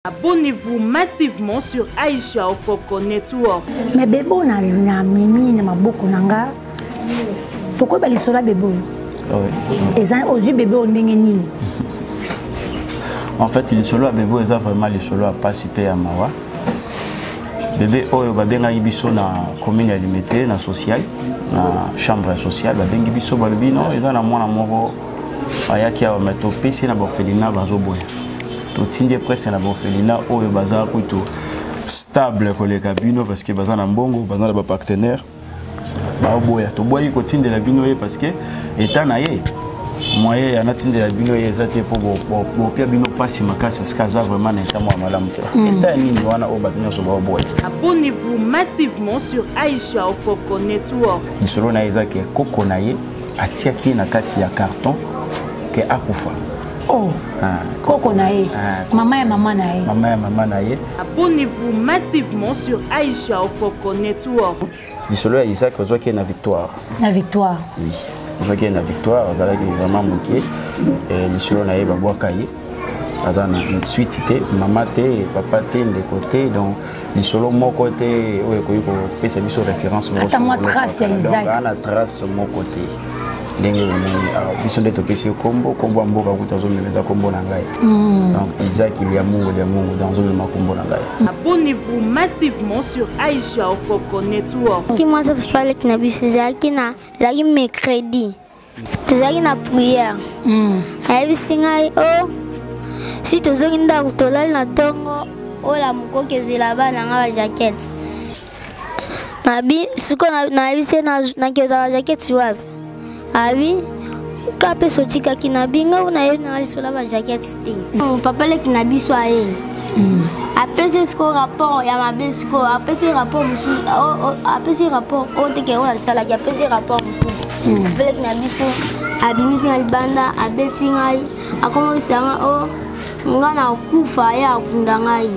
Abonnez-vous massivement sur Aïcha Okoko Network. Mais bébé on a meni na maboko nanga. Pourquoi bali sola bébé? Oui. Et ça aux yeux bébé on ndenge nini? En fait, les solo à bébé ils ont vraiment les solo à participer à Mawa. Bébé oyo babenga ibiso na commune alimentaire na social na chambre sociale babenga ibiso balbino ils ont na mwana moko ayaki a meto pesi na orphelinat bazoboya. Tindie presque na orphelinat oyo baza kuito stable koleka bino parce que baza na mbongo baza na ba partenaire ba boya to boyi ko tindela bino ye parce que état na ye moyen ya na tindela bino ye ezate po bo pia bino pasi makasi parce que ça vraiment na état mo malamu te état ni wana o batinyo so ba boya. Abonnez-vous massivement sur Aïcha Okoko Network. Nisolo na ezake koko na ye atiaki na kati ya carton ke akufa. Oh, Koko nae, maman et maman nae. Maman et maman nae. Abonnez-vous massivement sur Aïcha Okoko Network. C'est celui à Isaac, on voit qu'il y a une victoire. La victoire. Oui, on voit qu'il y a une victoire, on a vraiment manqué. Et celui nae, baboua kaye. Une suite, maman et papa de côté, donc les solos mon côté, oui, c'est une référence. Attends, moi trace Isaac. On a trace mon côté. Donc Isaac il y a Mungu dans un moment combo nangai. Abonnez-vous massivement sur Aïcha Okoko Network. Qui moi ça fait parler que nabi Suzaki na lagi mercredi. Tuzaki na prière. Ayi singai oh si tuzongi nda kutolala na tongo ola mukoke zila bana nga jacket. Nabi suko na bise na keza jacket wapi? Abi kape sotika kinabinga unaona alisola ba jacket té. Papa le kinabiso aye. Apese score rapport ya mabesko, apese rapport musu, apese rapport o teke ona sala ki apese rapport musu. Papa le kinabiso abimisi alibanda abeti ngai akoma bisanga o ngana kufa ya kundangai.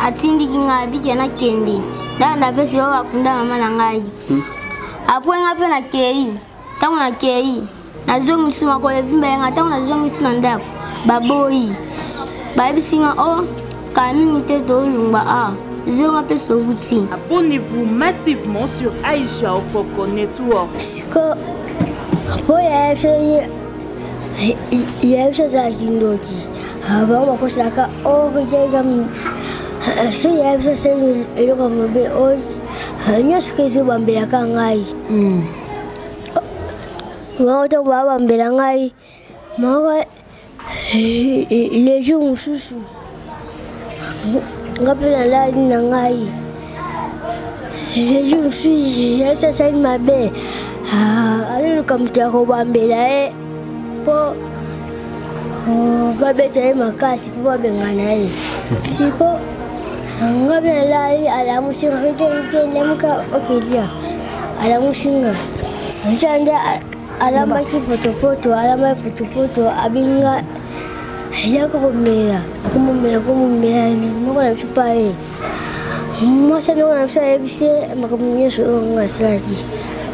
Atindi ngai bikena kendi. Danda pese o akunda mama na ngai. Apwe ngape na kei. Tango na kei na zongi suma ko evimba nga tango na zongi suna ndako baboyi babisinga o kamini te do lumba a zonga pe sobuti. Abonnez-vous massivement sur Aïcha Okoko Network. Siko po ya yebse za kindoki aba ko saka o bejega so yebse se eloko mobe o nyoso ke zibambe yakangai. Moi, je vais aller les jours sous. Les jours sous, ça c'est ma belle. Alors, comme tu as robambé pour pas bêter ma casse, pour pas bien gagner. Si quoi, on va bien aller à la moussine, à la moussine. Alama ki potopoto abinga yako kumela nuko na chupae mo sa nuko na sa ebise makamnya so ngasaki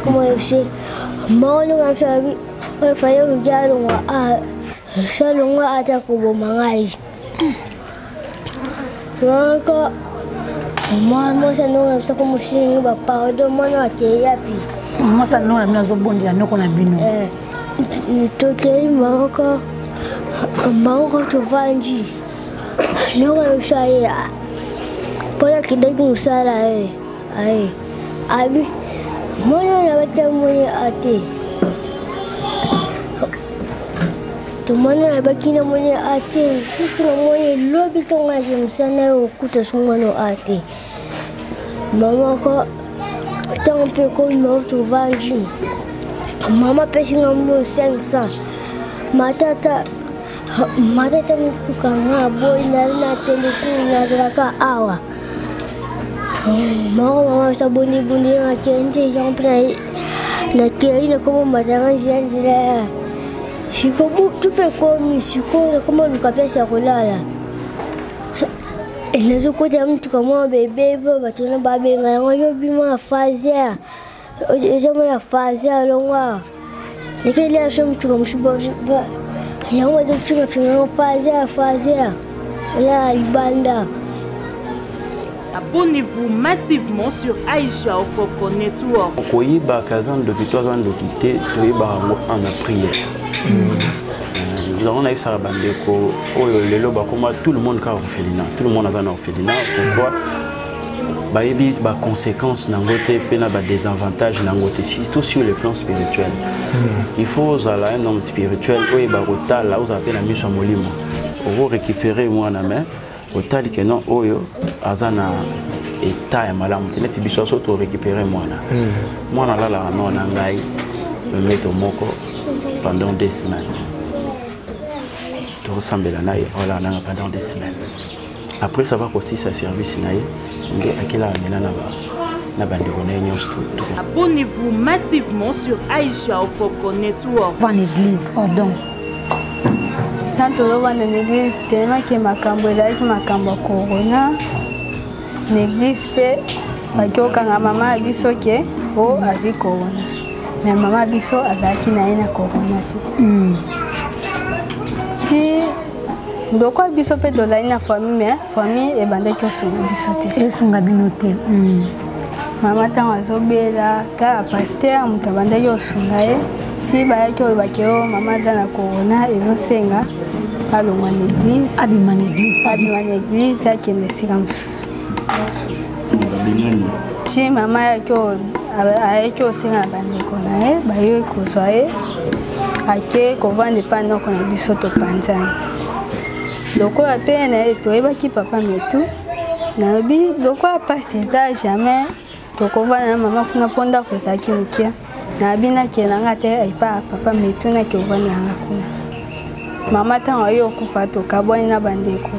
kuma ebise mo nuko na sa bi o fa yo jalo wa sa lunga ata ko bo mangai nuko mo sa nuko na sa ko musinga ba pa do mo na ke yapi. Moi ça non la maison bonne la noko na bino. Tokei moko to vanji. Noko ushaye. Pola kidaki usara ai. Abi mono na bacha moni ate. To mono na bakina moni ate. Sisi na moni lobi tonga jimsana ukuta sumano ate. Mama ko un peu comme moi tu vendu. Maman pêche un 500. Ma tata mtukanga boy na teletu na zaka awa. Maman sabuni buni na kende yampre na kei na como madanga njira. Siko tu peux comme siko como nuka pesa kulala. Enezo kuja mtu kama bebe batona babenga yango bima fazia ojemo fazia longwa nikeli asho mtu kama shiba yango zo finga fazia La Libanda. Abonnez-vous massivement sur Aïcha Okoko Network. Koyiba kazan dokito zan dokité toyiba en prière. Nous avons eu ça bandeko lelo bakoma tout le monde ka orphelinat. Tout le monde a un orphelinat. Pourquoi? Bayebi ba conséquences nangote pena ba désavantages nangote surtout sur le plan spirituel. Il faut un homme spirituel oyiba rotala oza pena miso molimo. Pour récupérer moi na main otali que non oyo azana état ya malamu teneti biso so to récupérer mwana mwana la non na ngai me mettre moko pendant 2 semaines to ressemble na ye ola na pendant 2 semaines après ça va aussi sa service na ye nge akela mena na bandeko na nyonso tout. Abonnez-vous massivement sur Aïcha Okoko Network. En église pardon. Quand on va dans l'église, tellement que makambo ezalaki makambo ya corona, l'église pe bakokanga mama biso ke o azwi corona. Mais mama biso azalaki na ye na corona te. Si ndoko biso pe tozali na famille, mais famille ebandaki osunga biso te. Esunga bino te. Mama ntango azobela kaka paster moto abandaki osunga ye. Si bayaki oyo bakeo mama aza na corona ezosenga alongwa na église abima na église akende esika mosusu ti mama ayaki osenga na bandeko na ye bayoki kozwa ye ake kovanda epai noko na biso topanzani lokola mpe na ye toyebaki papa metu nalobi lokola mpasi eza jamais tokovanda na mama kuna mpo ndako ezalaki mokia nabinaki nanga te epa papa metu naki ovanda nanga kuna mama ntango ayo okufa tokabwani na bandeko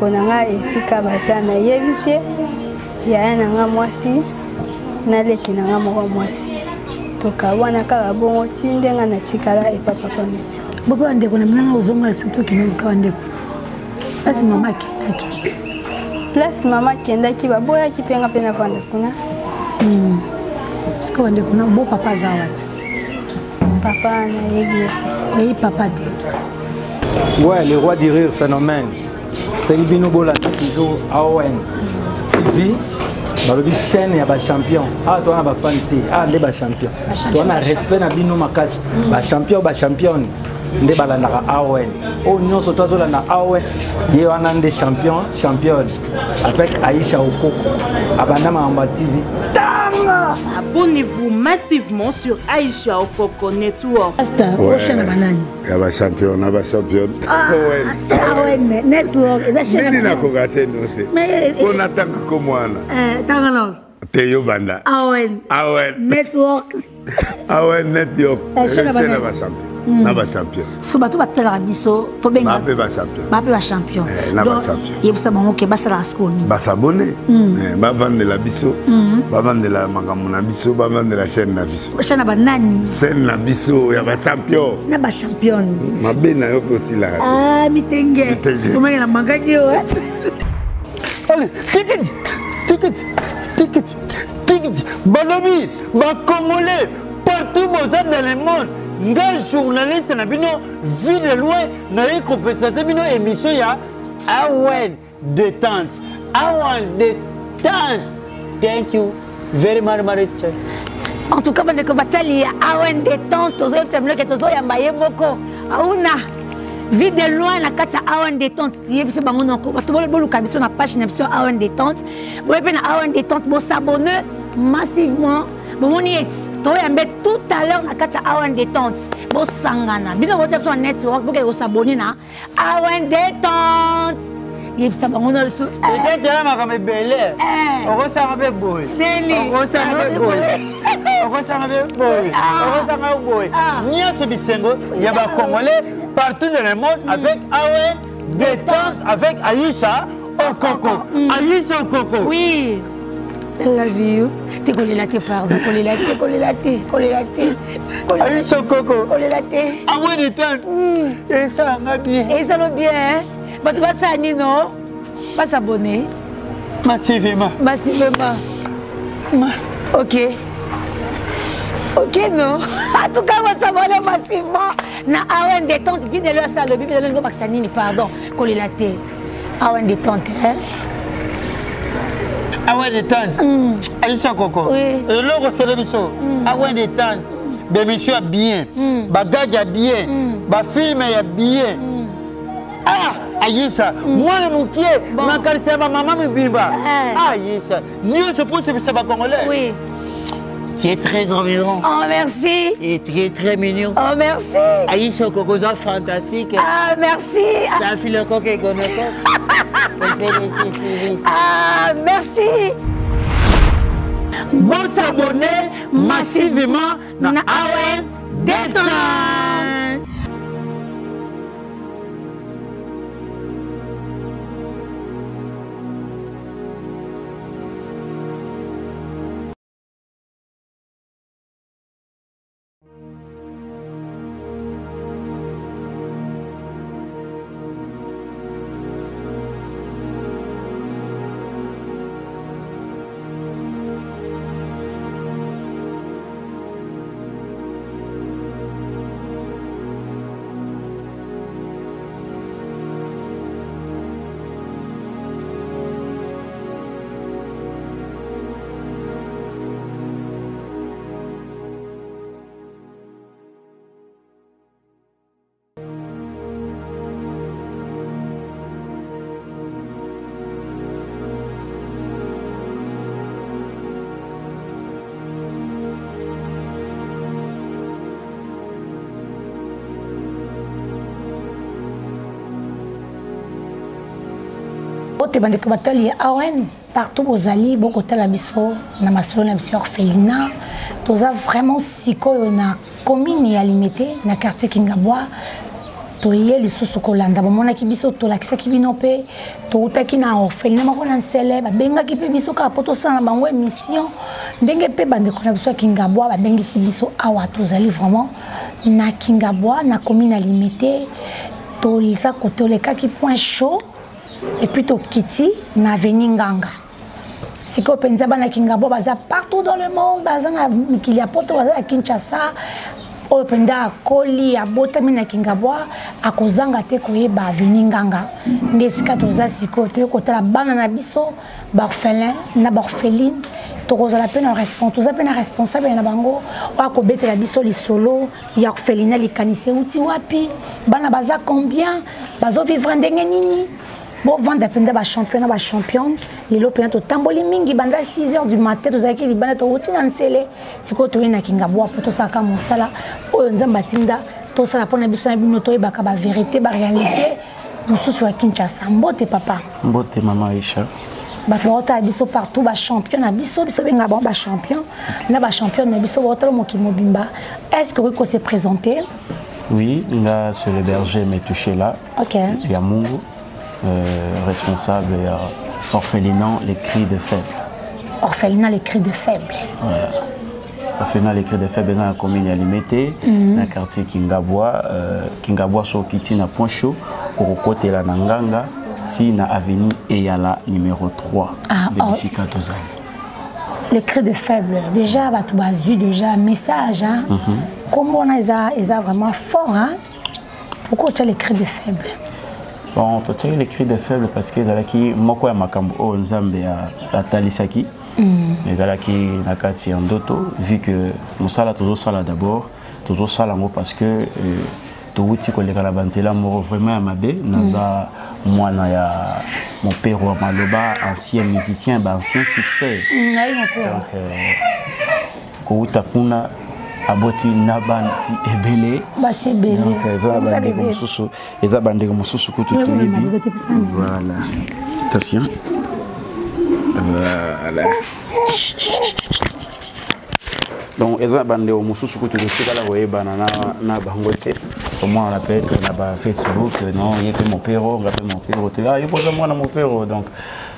nanga esika baza nayebi te yaya nanga mwasi naleki nanga moko mwasi tokabwana kaka bongo ti ndenga natikala epa papa metu bopo bandeko na minanga ozongola surtout kinoka bandeko place mama akendaki place mama akendaki baboyaki mpenga mpe navanda kuna sika bandeko na bo papa aza wana papa nayebi oyebi papa te. Ouais, le roi du rire phénomène. C'est Ibino Bola toujours AON. Sylvie, balobi chaîne ya ba champion. Ah toi na ba fan te. Ah les ba champion. Toi na respect na bino makasi. Ba champion ba championne. Nde balandaka AON. Oh nyonso toi zola na AON. Ye wana nde champion, championne. Avec Aïcha Okoko. Abanda Mamba TV. Abonnez-vous massivement sur Aïcha Okoko Network. Asta oshana banani. Ya ba champion na ba championne. AON network eza chaîne. Nini na kokase note. On attend ko mwana. Tangalo. Teyo banda. AON network. AON network. Chaîne ba champion. Na ba champion. So bato batela biso to benga. Ba pe ba champion. Ba pe ba champion. Na ba champion. Yebisa bango ke basala skoni. Ba s'abonner. Ba vendre la biso. Ba vendre la makambo na biso, ba vendre la chaîne na biso. Chaîne ba nani? Chaîne na biso ya ba champion. Na ba champion. Mabe na yo aussi la. Ah mitenge. Comment la mangaki yo? Allez, ticket. Balobi, ba Congolais partout dans le monde. Nga journaliste na bino vie de loin na y compensateur bino émission ya AON détente. Thank you very much. En tout cas bandeko batali AON détente tozo yebisa que tozo yamba ye moko auna vie de loin na kati ya AON détente yebisa bango noko bato boluka biso na page na biso AON détente boyepe na AON détente bo s'abonner massivement. Bon, tout à l'heure, on a AON détente. Bon, sangana. Bien, on va sur network pour que vous s'abonnez na AON détente. Il y a ça, on a le sou. Et là, ma caméra belle. On ressent un peu boy. On ressent un peu boy. On ressent un peu boy. On ressent un peu boy. Nia ce bisengo, il y a des Congolais partout dans le monde avec AON détente avec Aïcha Okoko. Aïcha Okoko. Oui. I love you. T'es collé la tête, pardon. Collé la tête. Aïcha Okoko. Collé la tête. AON détente. Et ça va bien. Et ça va bien. Mais tu vas s'abonner, non? Pas s'abonner. Massivement. Ok, non. En tout cas, on va s'abonner massivement. na awen détente vie de l'eau ça le vie de l'eau baksanini pardon kolelate awen détente hein awen détente Aïcha Coco le logo c'est le biso awen détente bémission bien bagaja bien ba film ya bien ah Aïcha moi mon qui ma carte maman me bimba Aïcha Dieu se pose c'est pas congolais oui. Tu es très environ. Oh, merci. Et tu es très mignon. Oh, merci. Aïcha Kokoza fantastique. Ah, merci. C'est un fil coq et gonoko. Ah, merci. Bon s'abonner massivement dans Awen Détente. Te bandeko batali ya Awen partout bozali bokotala biso na masolo na biso orphelinat toza vraiment sikoyo na commune ya Limete na quartier Kingabwa toye lisusu kolanda bamonaki biso tolakisaki bino mpe toutaki na orphelinat moko na nsele babengaki mpe biso kaka po tosala na bango émission ndenge mpe bandeko na biso ya Kingabwa babengisi biso awa tozali vraiment na Kingabwa na commune ya Limete tolisa kotolekaki point chaud et puis Tokiti na Veninganga. Si ko penza bana Kingabwa baza partout dans le monde, baza na Mikilia Poto baza na Kinshasa, o penda koli ya botami na Kingabwa akozanga te koyeba Veninganga. Ndesika toza siko te kotala bana na biso ba orphelin na ba orpheline tokozala pe na responsable na bango akobetela biso lisolo ya orphelinat likanise uti wapi bana baza combien bazo vivre ndenge nini. Bon, vendre à champion, les lopins au tamboli mingi, banda 6h du matin, tous les banda au routine en scellé. C'est quoi, tu es na Kingabwa, pour tout ça, comme ça, oh, Nzambatinda, tout ça, pour la biso, noto, la vérité, la réalité, nous sommes sur Kinshasa. Mbote, papa. Mbote, maman Aïcha. Bato biso partout, ba champion, na biso, benga ba champion, na ba champion, na biso, wotalo mokimo bimba. Est-ce que vous s'est présenté? Oui, là, sur le berger, mais touché là. Ok. Et puis à Mungu. Responsable orphelinat les cris de faible. Orphelinat les cris de faible. Voilà. Orphelinat les cris de faible dans la commune à Limete, dans le quartier Kingabwa. Kingabwa sur Kiti na Poncho, au côté la Nanganga, ti na avenue Eyala numéro 3 de Bissika Tozali. Les cris de faible, déjà, tu as vu déjà un message. Hein? Comment on a vraiment fort. Hein? Pourquoi tu as les cris de faible? Bon, tu as les cris de faible parce que Zalaki, Moko ya Makambo, oh, Nzambe à Talisaki, Zalaki Nakati Andoto, vu que Moussala toujours sala d'abord, toujours sala parce que tu as dit que les Galabantela m'ont vraiment amabé, Naza, moi, mon père ou Maloba, ancien musicien, ancien succès. Donc, Kouta Puna. Aboti Naban si ebele basi ebele donc eza bandeko mosusu kutu toyebi voilà attention voilà donc eza bandeko mosusu kutu totikala koyebana na bango te au moins on appelle na ba Facebook non yeke mon père on appelle mon père te ah yo poza mwana mon père donc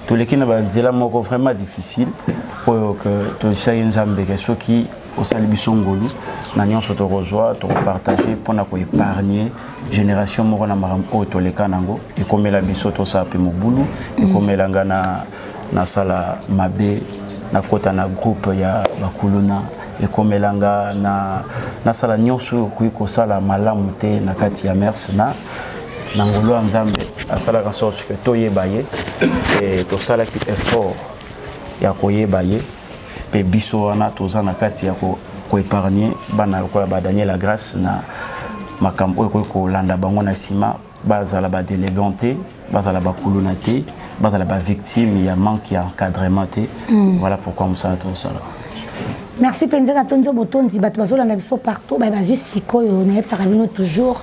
tous les qui na banzela moko vraiment difficile pour que to sayi nzambe ke soki au Salibiso Ngolu, nous avons rejoint, nous avons partagé pour épargner la génération de Maram Otoleka Nango, et comme la bisoto sa pe mobulu, et comme la gana na sala mabe, na kota na groupe ya bakuluna, ekomelanga na sala nyonso kuyi kosala malamu te na kati ya mers na ngolo ya Nzambe asalaka sorte que toyeba ye et tosalaki effort ya koyeba ye pe biso wana toza na kati ya koépargner bana lokola ba Daniel la grâce na makambo oyo kolanda bango na nsima bazala badélégant te bazala bakuluna te bazala bavictime il y a manque ya encadrement te voilà pourquoi mosala tosala. Merci Penza na tonzo botondi bato bazolanda biso partout ba bazwi sikoyo nayebisaka bino toujours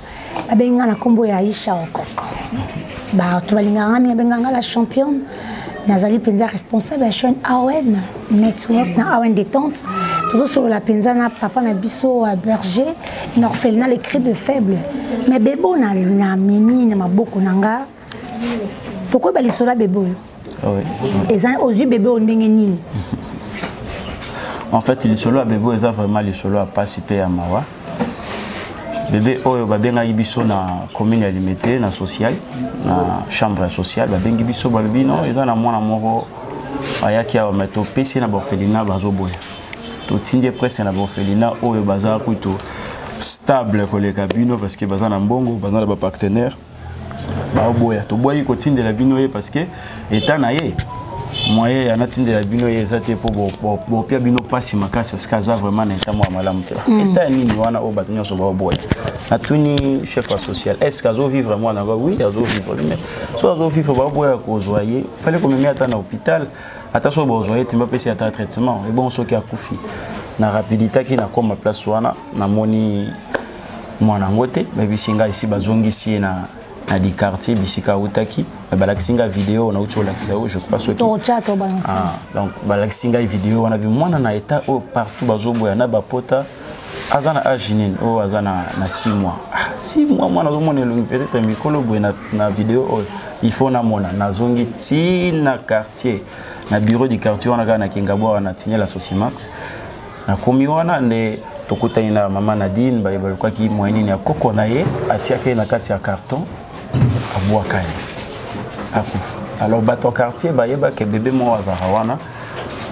babenga na kombo ya Aisha Okoko bato balinganga mingi benganga la championne nazali Penza responsable ya chaîne AON network na AON détente toujours sur la Penza na papa na biso à Berger na orphelinat les cris de faible mais bebo na mimi na maboko nanga pourquoi ba lisola bebo oui ezan aux yeux bébé ondenge nini. En fait, les solos à bébé, ils ont vraiment les solos à participer à Mawa. Bébé, oh, babenga ibiso na commune alimentaire, na social, na chambre sociale, babenga ibiso babi non, ils ont na mwana moko ayaki a meto pesi na orphelinat bazo boya. To tindie presque na orphelinat oh baza kuito stable koleka bino parce que baza na mbongo, baza na ba partenaire. Ba boya to boyi ko tinde la bino parce que état na ye moyen ya natinde la bino ezate po bo pia bino pasi makasi skaza vraiment na état mo malamu te état ni wana o batunyo so ba boya natuni chef social est-ce qu'azo vivre moi na oui azo vivre mais so azo vivre ba boya ko zoyer fallait ko memi ata na hôpital ata so bo zoyer timba pesi ata traitement et bon so ki akufi na rapidité ki na koma place wana na moni mwana ngote ba bisinga ici bazongisi na di quartier bisika utaki balaksinga vidéo na ucho laksao je crois ce qui donc balaksinga vidéo wana bi mwana na état au partout bazoboya na bapota azana ajinin o azana na 6 mois 6 mois mwana zomona longi peut-être mikolo boy na vidéo il faut na mona na zongi ti na quartier na bureau du quartier wana kana kingabo wana tinye la Sosimax na komi wana ne tokutani na mama Nadine balikuwa ki moyeni ya koko na ye atiaka na kati ya carton abouakay akufa alors bato quartier bayeba que bébé mo azarawana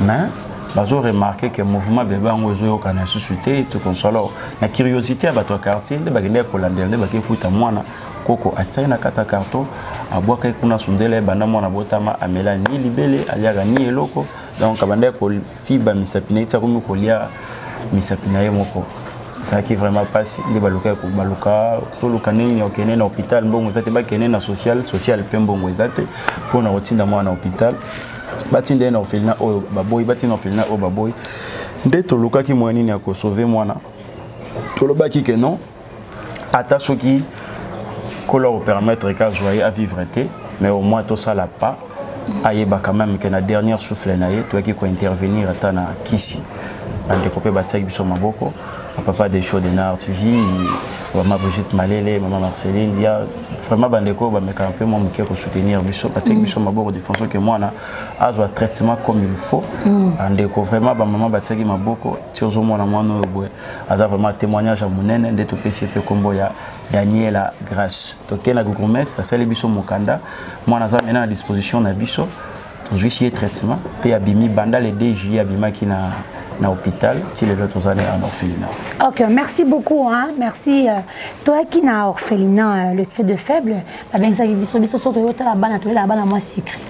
mais bazo remarquer que mouvement bébé ngo zo kana suscité tout console na curiosité bato quartier de bagende ko landele bakekuta mwana koko atsai na kata carton abouakay kuna sundele bana mwana botama amela ni libele aliaga ni eloko donc abande ko fiba misapina itsa komi ko lia misapina ye moko ça qui vraiment passe les baluka ko baluka to lukane okene na hôpital mbongo zate ba kene na social pe mbongo zate pour na rotinda moi na hôpital batinde na orphelinat o baboy batina orphelinat o baboy nde to luka ki moyeni ni ko sauver mwana to lo baki que non ata soki ko leur permettre ka joyer à vivre té mais au moins to ça la pas ayeba quand même que na dernière souffle na ye to ki ko intervenir ata na kisi ande ko pe bataki biso maboko papa des shows de Nard TV, maman Brigitte Malele, maman Marceline, il y a vraiment bandeko ba meka un peu mon qui soutenir biso parce que biso maboko de fonction que moi na azwa traitement comme il faut andeko vraiment ba maman bataki maboko tiozo mwana mwana obwe aza vraiment témoignage à monene de to PCP kombo ya Daniela Grâce to kena gourmesse ça c'est biso mokanda moi na za mena à disposition na biso justice traitement pe abimi banda le DJ abima ki na hôpital, si les autres années en orphelinat. Ok, merci beaucoup. Hein. Merci. Toi qui n'as orphelinat, le cri de faible, ben ça il biso biso surtout la bana tu la bana moi secret.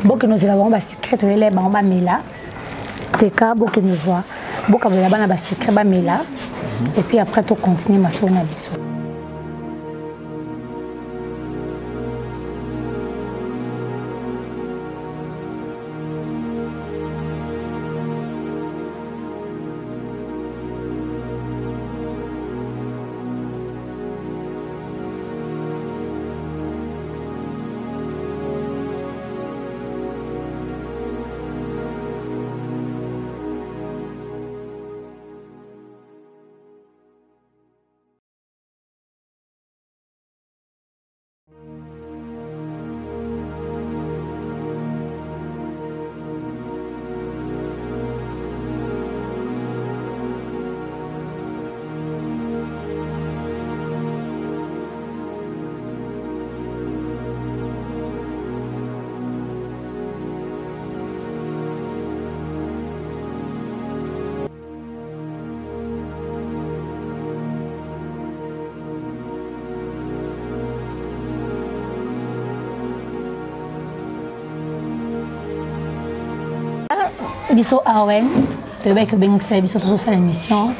Bon que nous avons ba secret tu les ba on ba mela. T'es cas bon que nous voit. Bon que la bana ba secret ba mela. Et puis après tu continues ma sona biso. biso awen to ba que ben que biso to ça l'émission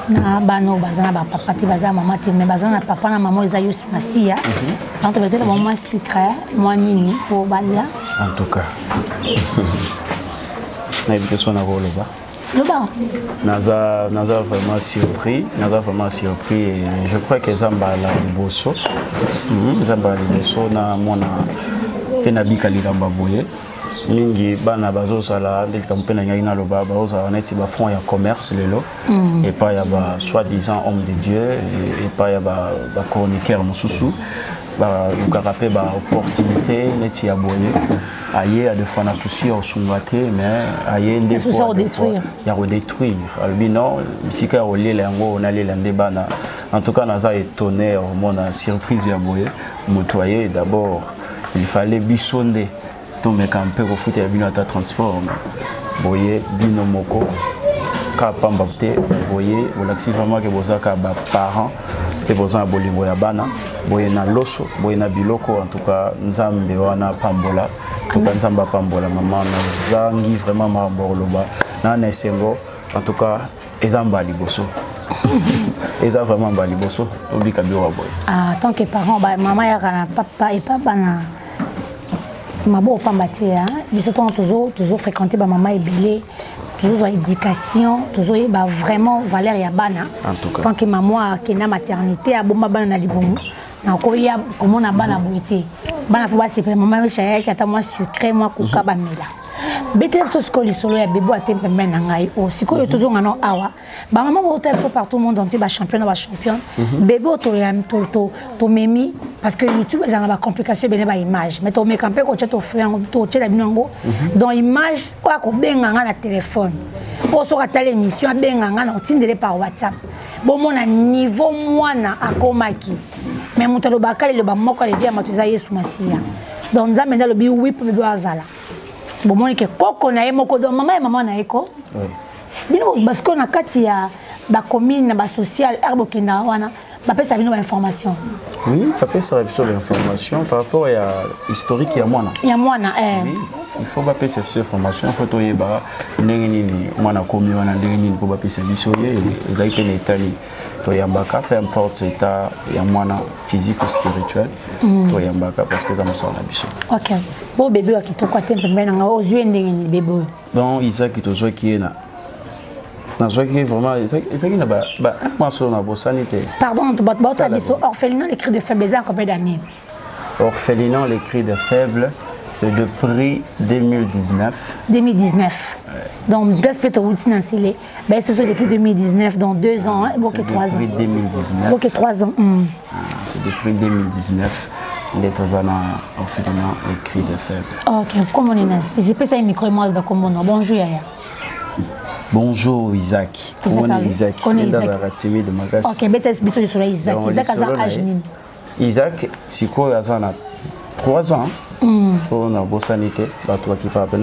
na bano bazana ba papa ti bazana maman ti mais bazana papa na maman les ayus masia donc to ba maman sucré moi nini pour balia en tout cas na évité son avoir le bas Naza vraiment surpris et je crois que Zamba la liboso na mona penabi kaliramba boye mingi bana bazosala ndeli kampena ngai na loba bazosa neti ba fond ya commerce lelo et pas ya ba soi-disant homme de Dieu et pas ya ba chroniqueur mususu ba lukarape ba opportunité neti ya boye aye a des fois na souci au sungate mais aye ndé fois ya redétruire albino misika o lela yango na lela ndebana en tout cas naza étonné au mona surprise ya boye motoyer d'abord il fallait bisonde tomber camper au foot ya bino ata transport boye bino moko ka pamba te boye olaxi vraiment que bozaka ba parents et bozana bolingo ya bana boye na loso boye na biloko en tout cas nzambe wana pambola tout cas nzamba pambola maman nazangi vraiment marborloba na nesengo en tout cas ezamba liboso eza vraiment ba liboso obika biwa boye tant que parents ba maman ya kana papa et papa na mabo pambate hein biso toujours fréquenter ba maman ebelé toujours éducation toujours ba vraiment valeur ya bana en tout cas tant que maman qui na maternité a bomba bana na libomu na ko ya comment na bana boité bana faut ba c'est maman chaya qui ata moi sucré moi kuka ba mela bete so skoli solo ya bebo atempe mena ngai o siko yo toujours ngano awa ba maman bo hotel faut partout monde entier ba champion bebo to memi parce que YouTube ils ont ba complication bene ba image mais to me camper ko cheto friango to chela binango dans image kwa ko benga na téléphone o so ka tala émission benga na otindele par WhatsApp bon mon niveau mwana akomaki mais mutalo bakale le ba moko le dia matuza Yesu masia donc nzambe ndalo bi whip bebo azala bon que koko na moko do mama et maman na eko bino parce que na kati ya ba commune ba social herbo kina wana ba pesa bino ba information oui ba pesa information par rapport à historique ya mwana oui il faut ba pesa cette information faut to yeba ndenge nini mwana komi wana ndenge nini po ba pesa biso ye ezali pe na etali to yambaka peu importe état ya mwana physique ou spirituel to yambaka parce que ça me sort na biso. OK bon bébé wa kitoko atempe mbena nga ozwe ndenge ni bébé donc Isaac kitozwa ki na qui vraiment Isaac na ba maso na bosanité pardon to bat biso orphelinat les cris de faible en combien d'années orphelinat les cris de faible c'est depuis 2019. 2019. Ouais. Donc, respect au routine ensilé. Ben, c'est depuis 2019, dans 2 ans, bon que 3 ans. Depuis 2019. Bon que 3 ans. C'est depuis 2019. Les Tozana orphelinat, les cris de faible. Ok, comment on est là? C'est pas ça, micro et moi, comment on est. Bonjour, Yaya. Bonjour, Isaac. On est Isaac. On est Isaac. Timide, ok, bête, bisous de soleil, Isaac. Isaac a un âge. Isaac, si quoi, il a 3 ans. On a beau sanité, toi qui parle de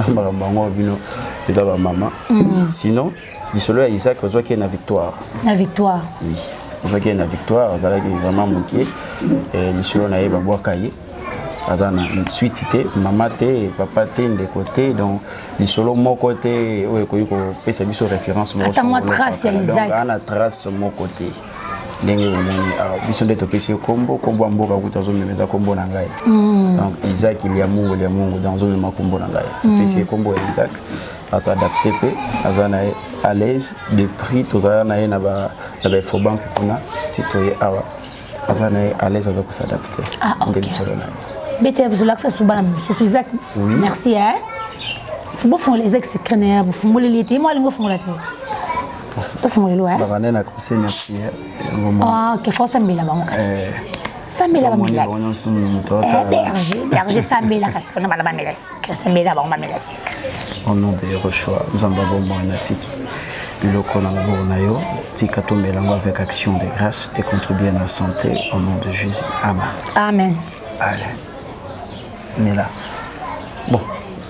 maman. Sinon, c'est celui à Isaac, on voit qu'il y a une victoire. La victoire. Oui, on voit qu'il y a une victoire, on a vraiment manqué. Et le seul on a eu bois caillé. On a une suite, maman et papa de côté, donc le seul mon côté, oui, qu'on peut se mettre sur référence. Attends-moi trace, Isaac. On a trace mon côté. Ndenge bomoni biso nde topesi kombo mboka kuta zomemeza kombo na ngai donc Isaac il y a mungu dans zomema kombo na ngai topesi kombo ya Isaac à s'adapter peu azana à l'aise de prix tozana na na ba info bank kuna titoye awa azana à l'aise à s'adapter ndeli solo na bete vous l'accès sous bana sur Isaac merci hein faut bon font les ex crénère vous font les l'été moi les font la terre ah, que faut ça me la banque. Ça me la banque. Berger ça me la casse. On va la banque. Ça me la banque. Au nom de Yehoshua, Zambabo Moanatiki, le Konayo, Tikato Mélango avec action de grâce et contribuer à la santé au nom de Jésus. Amen. Amen. Allez. Mais là. Bon,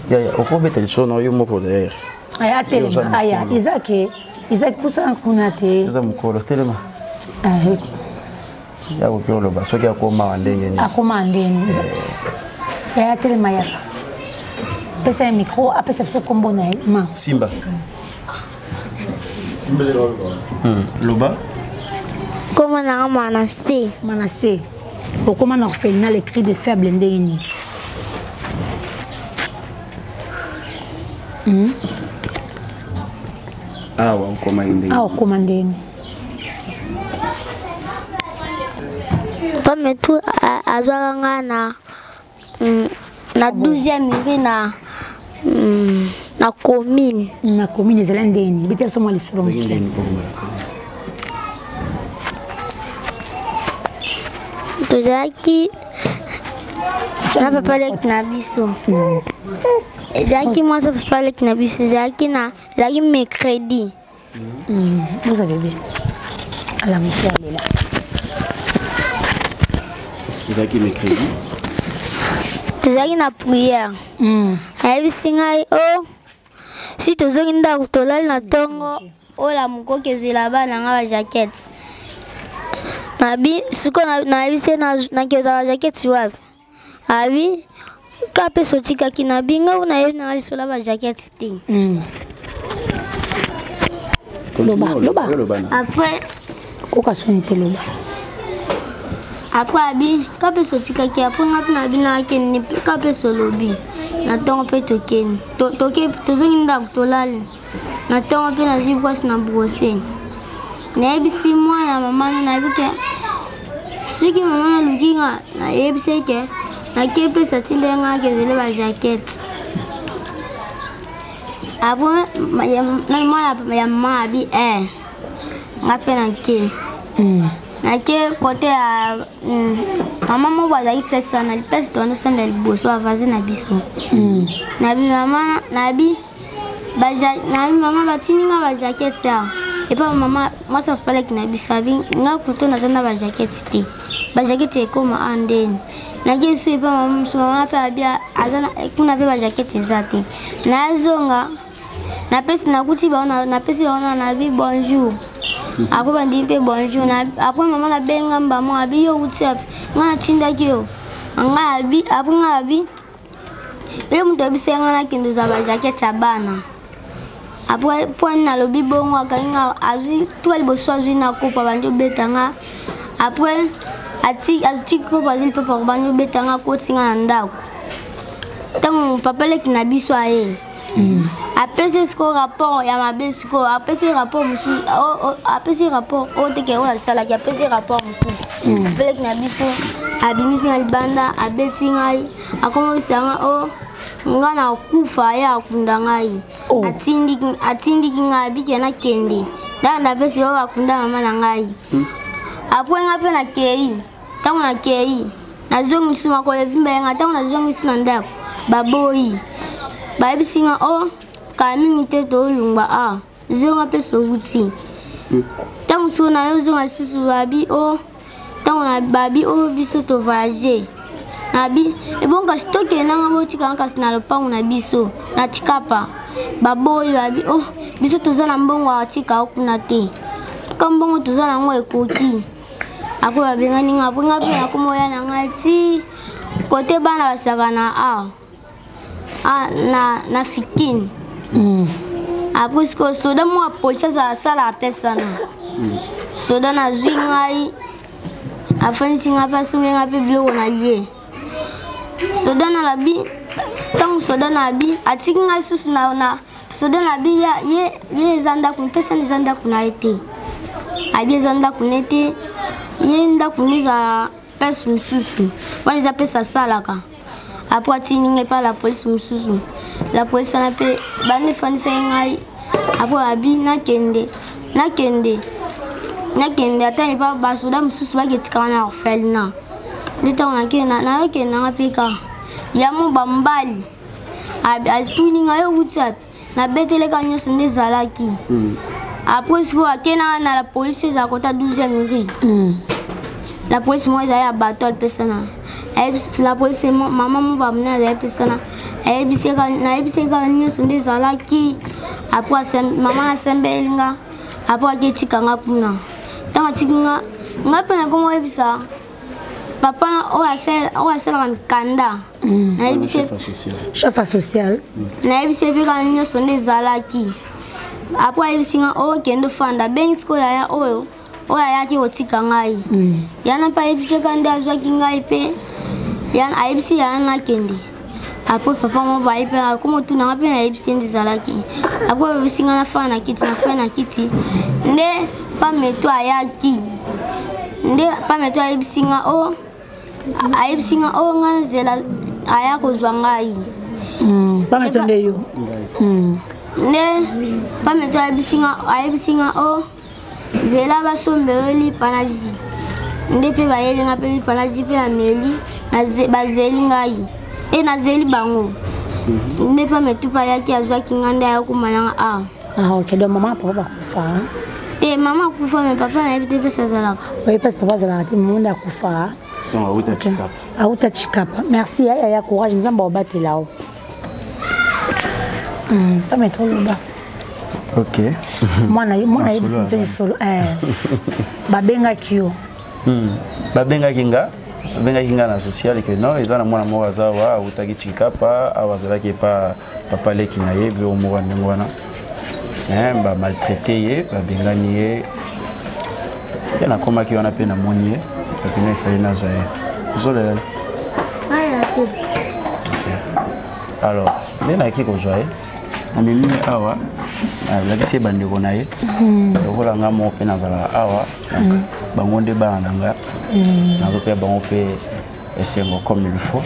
il y a au cours de tel son, il y a un mot derrière. Isaac pousse un kunate. Ils ont encore le téléma. Il y a encore le bas. Ce qui a commandé. A commandé. Il y a téléma. apesa micro apesa biso kombo na ye ma Simba Loba Comment on a Manassé? Manassé. Comment on a fait les cris de faible ndeni? Ah, on commande. Ah, on commande. Pas mais tout à Zoaranga na 12e mairie na commune. Na commune zelendeni. Bitel somo les soulons. Tozaki na papa lek na biso. Zaki moi ça papa lek na biso zaki na zaki mercredi. Vous avez vu. À la moitié elle est là. Zaki mercredi. Tozaki na prière. Ayebi singai oh si tozongi ndako tolali na tongo ola mukoki ezela bana nga ba jaquette. Nabi suko na ebise na keza jacket wapi abi kape sotika kinabinga una yena alisola ba jacket ti loba après okasonite loba après abi kape sotika ki après ngapi na bina kenni kape solobi na tongo pe tokeni toke tozongi ndako tolali na tongo pe na jibwasi na brosser na ebisi mwana mama na bike Suki maman a lukinga na yebseke na kepe satindenga kezele ba jacket. Après na ya mabi ngape na ke. Na ke côté a maman mo bazaki pesa na pesa tono sembele boso avazi na biso. Na bi maman na bi maman batininga ba jacket ya. Et pas maman, moi ça fait pas que na bisabi, nga kuto na tanda ba jacket sti. Ba jacket e comme anden. Na gesu pas maman pa bia azana kuna ba jacket ezate. Na zonga. Na pesi na kuti ba na pesi ona na bi bonjour. Ako bandi pe bonjour na après maman na benga mbamo abi yo WhatsApp. Nga tinda kyo. Nga abi apu nga abi. Yo mto bisenga na kindu za ba jacket abana. Après point na lobi bongo akanga azi toi liboso azwi na kopa banjo betanga après ati ko bazil papa banjo betanga ko singa na ndako tango papa leki na biso aye apese sko rapport ya mabesko apese rapport musu apese rapport o teke o sala ki apese rapport musu papa leki na biso abimisi alibanda abetingai akomo sanga o ngana kufa ya kunda ngai atindiki ngai bike na kende danda pesi wa bakunda mama na ngai apwe ngape na kei tango na kei na zongi suma ko evimba nga tango na zongi sina ndako baboyi babisinga o kamingi te to lungba a zonga peso wuti tango sona yo zonga susu babi o tango na babi o biso to voyager Nabi, e bon kasi toke nanga botika kasi na lopango na biso na tikapa baboyi babi oh biso toza na mbongo atika okuna te kambongo toza na ngo ekoki ako babengani nga ponga pe akomoya na ngati kote bana basaka na na fikin après que soda mo police za sala pesa na soda na zwingai afanisi nga pasu nga pe bilo na lie soda na labi tangu soda na bi atiki nga susu na soda na bi ya ye zanda kun pesa ni zanda kuna ete abi zanda kunete ye nda kuniza pesa mususu wani za pesa salaka après tini nge pa la police mususu la police na pe bande fanisa ngai après abi nakende atani pa basoda mususu bagetika na orphelina leta na ke na pika ya mo bambali atuni ngayo WhatsApp na betele kanyo sende zalaki après ce akena na la police za kota 12e mairie la police moi ya battle persona la police maman mo bamna ya persona ebiseka kanyo sende zalaki après maman asembelinga après ketika ngakuna tanga tikinga ngapena komo ebisa papa o asela kanda chef social nayebisi mpe kaka nyonso nde ezalaki apres ayebisinga oyo kende fanda bengi sikoyo yaya oyo ayaki kotika ngai yana mpe ayebisi ka nde azwaki ngai mpe ayebisi yaya nakende apres papa mo baye mpe akomotunanga mpe nayebisi nde ezalaki apres ayebisinga nafaa na kiti nde pameto ayaki nde pameto ayebisinga o nga nzela aya kozwa ngai pameto nde yo nde pameto ayebisinga o zela basombelo lipanaji nde mpe bayelinga mpe lipanaji mpe na meli bazeli ngai nazeli bango nde pameto mpe ayaki azwaki nga nde ayakomalanga awa ok donc mama papa bakufa mama akufa me papa nayebi te mpesi azalaka oyepesi papa azalaka te mama nde akufa auta chikapa merci yaya courage nzambe obatela o pametro loba ok mwana yebisi biso lisolo babengaki yo babengaki nga na social ke no eza na mwana moko aza awa autaki chikapa awa azalaki epa papa leki na ye bio moko ndenge wana bamaltraité ye babengani ye te nakomaki wana mpe namoni ye apena efali nazwa ye ozolela alors nde nayaki kozwa ye amemi ye awa alakisi ye bandeko na ye lokola nga moko mpe nazalaka awa bango nde bana na nga nazopea bango mpe esengo comme il faut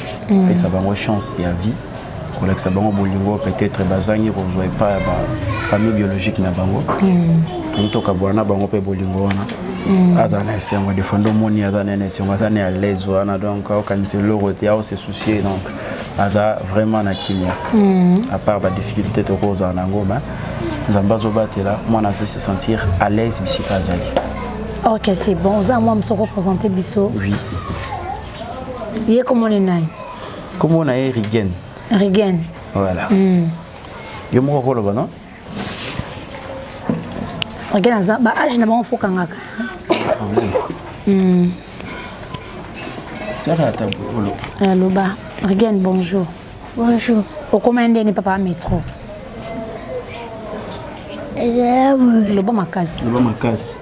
pesa bango chance ya vie kolakisa bango bolingo peut-être bazangi kozwa epa ya bafamille biologique na bango tokabwana na bango mpe bolingo wana aza na esengo defando omoni aza na esengo aza na ya lese wana donc aokanisa eloko te aose soucier donc aza vraiment na kimia à part badifficulté tokozala nango ma nzambe azobatela mwana azo se sentir à l'aise bisika azali. Ok, c'est bon. Oza moi me représenter biso. Oui. Yé comment on nani? Comment on a Rigen. Rigen. Voilà. Yo mo ko loba non? Rigen aza ba age na ba fo kangaka. Tara tabolo. Loba. Rigen bonjour. Bonjour. Au commande ni papa métro. Loba makasi. Loba makasi.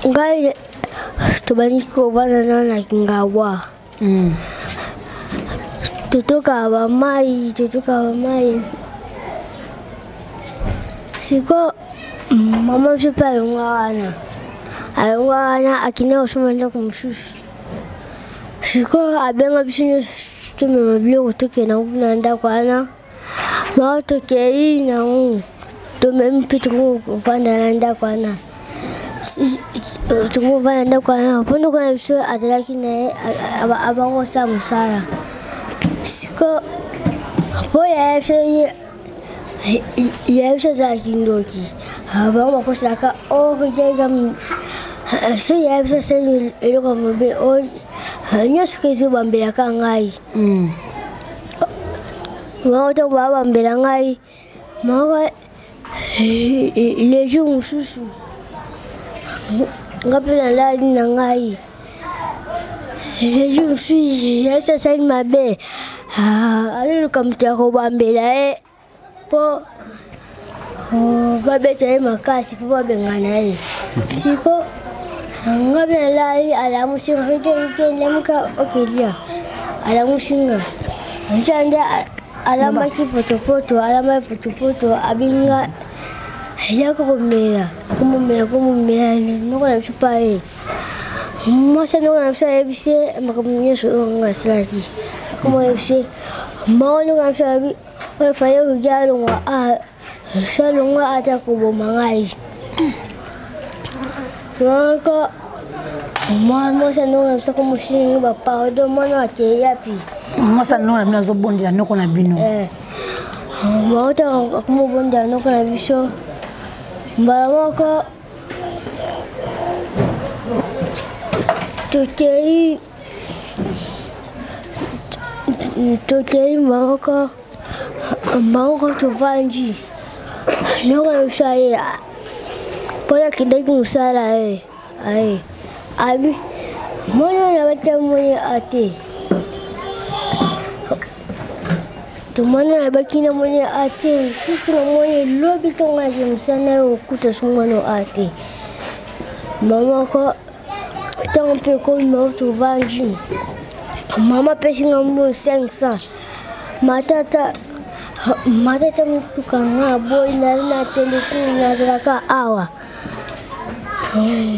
Ngai tubani ko bana na kingawa. Tutoka ba mai. Siko mama mshipa yungwana. Ayungwana akina usumanda kumshusha. Siko abenga bisinyo tume mabio kutoke na unanda kwana. Mauto kei na tume mpitu kufanda nanda kwana. Tukumva nda kwana pondo kuna biso azalaki na abango sa musala. Siko po ya yefse za kindoki. Abango bakosaka o kujega so yefse senu eloko mobe o nyoso kezo bambela kangai. Mauto baba mbela ngai. Mako les jours mususu. Ngapela ndali na ngai. Je suis ça c'est ma belle. Alors comme tu as bambela po babeta makasi po babengana siko ngapela ndali ala musinga ke lemuka okelia ala musinga njanda ala maki potopoto abinga yako kumela nuko na mshupa mwasa nuko na mshupa ebise makamunyeso ngasilaki kuma ebise mawo nuko na mshupa ebi wefaye ujalo wa shalunga ata kuboma ngai nuko mwasa nuko na mshupa kumusingi bapa odo mwana wake yapi mwasa nuko na mnazo bondi ya nuko na bino mwata kumubondi ya nuko na biso Baramoko Tokei Maroko tuvanji Noko usaya Poya kidaki musara abi Moi, on a été monnaie à thé. Tout le monde a été monnaie à thé. Si tu as monnaie, l'habitant a été monnaie au coup de son monnaie à thé. Maman, quand on peut comme nous, tu vas en Maman paye un 500. Ma tata mtukanga boy na telekini na zaka awa.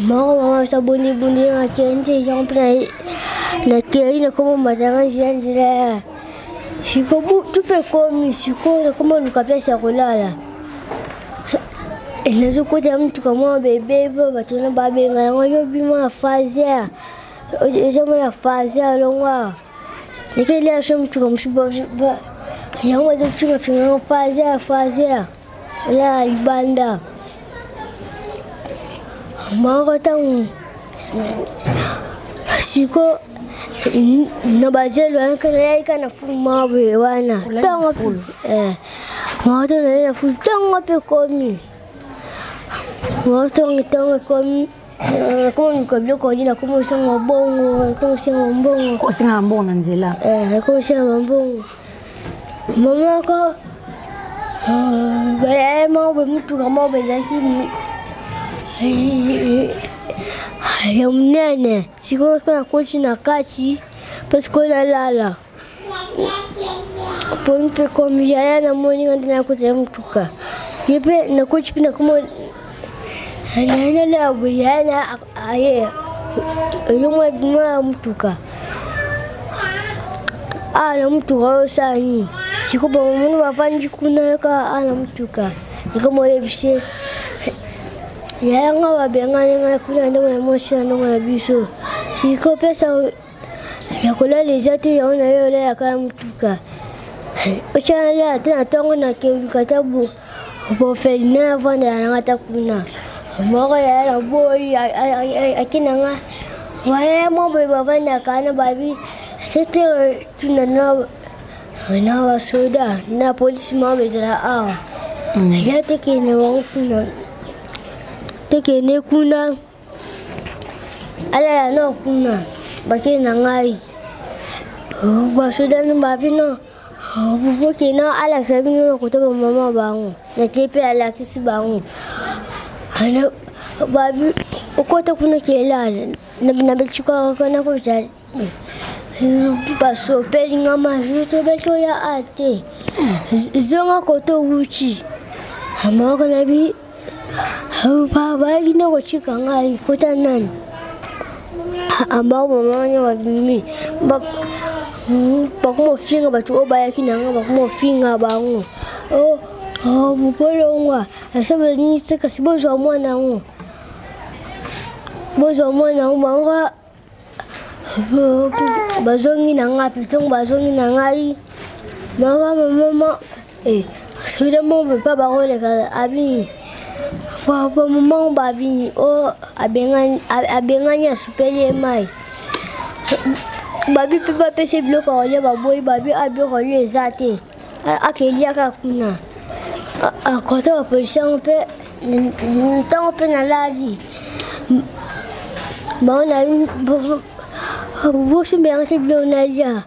Mama sabuni bundi na kente yampna na kei na como madanga njira. Siko bu tupe komi siko na como nukapesa ya kulala. Inazo kuja mtu kama bebe baba tuna babe ngana yo bima fazia. Ejamo la fazia longwa. Nikilia sho mtu kama mshiba yangu wazo finga fazia la ibanda mama tangu siko na bazelo anakalaika na fuma wana tangu mama tena na futango pe komi mama tangu komi como nikabilo kwa jina como sema bongo como sema mbongo ko singa mbongo na nzela como sema mbongo Mama ko baya mau mtu kama bezaki ya mnene siko kuna kochi na kachi pasko na lala pompe komia ya na moni ngana kuza mtuka yepe na kochi pina kama ana la buyana aye yomwe bima mtuka ala mtuka sani Siko ba munu bafanji kuna ka ana mtuka niko moye bise ya nga babengane nga kuna ndo na moshi ndo na biso siko pesa ya kula lejati ya ona yole ya kala mtuka ochana la tena tongo na ke katabu bo felina vanda ya ngata kuna moko ya la boy akina nga waya mo be bavanda kana babi sete tunana na wasoda na polisi mabezera awa ya tekene wankuna tekene kuna ala ya no kuna bakena ngai wasoda no babino buboke na ala sabino ko to mama bangu na kepe ala kisi bangu ana babi ko to kuna kela na belchuka kana ko jari Paso pelinga majuto beto ya ate zonga koto wuchi amaka nabi baba ina wachika ngai kota nani ambao mama wa mimi bakumo finga batu obaya kinanga bakumo finga bangu bupolongwa asabe ni seka sibozo mwana ngo bozo mwana ngo bazongi na ngapi tongo bazongi na ngai mama sura mo papa ba gole ka abi papa mama ba bi o abenganya supeli mai babi papa pese bloka ole baboy babi abi ole zate akelia ka kuna akota position pe ntango pe na ladi maona Vous bien c'est blondia.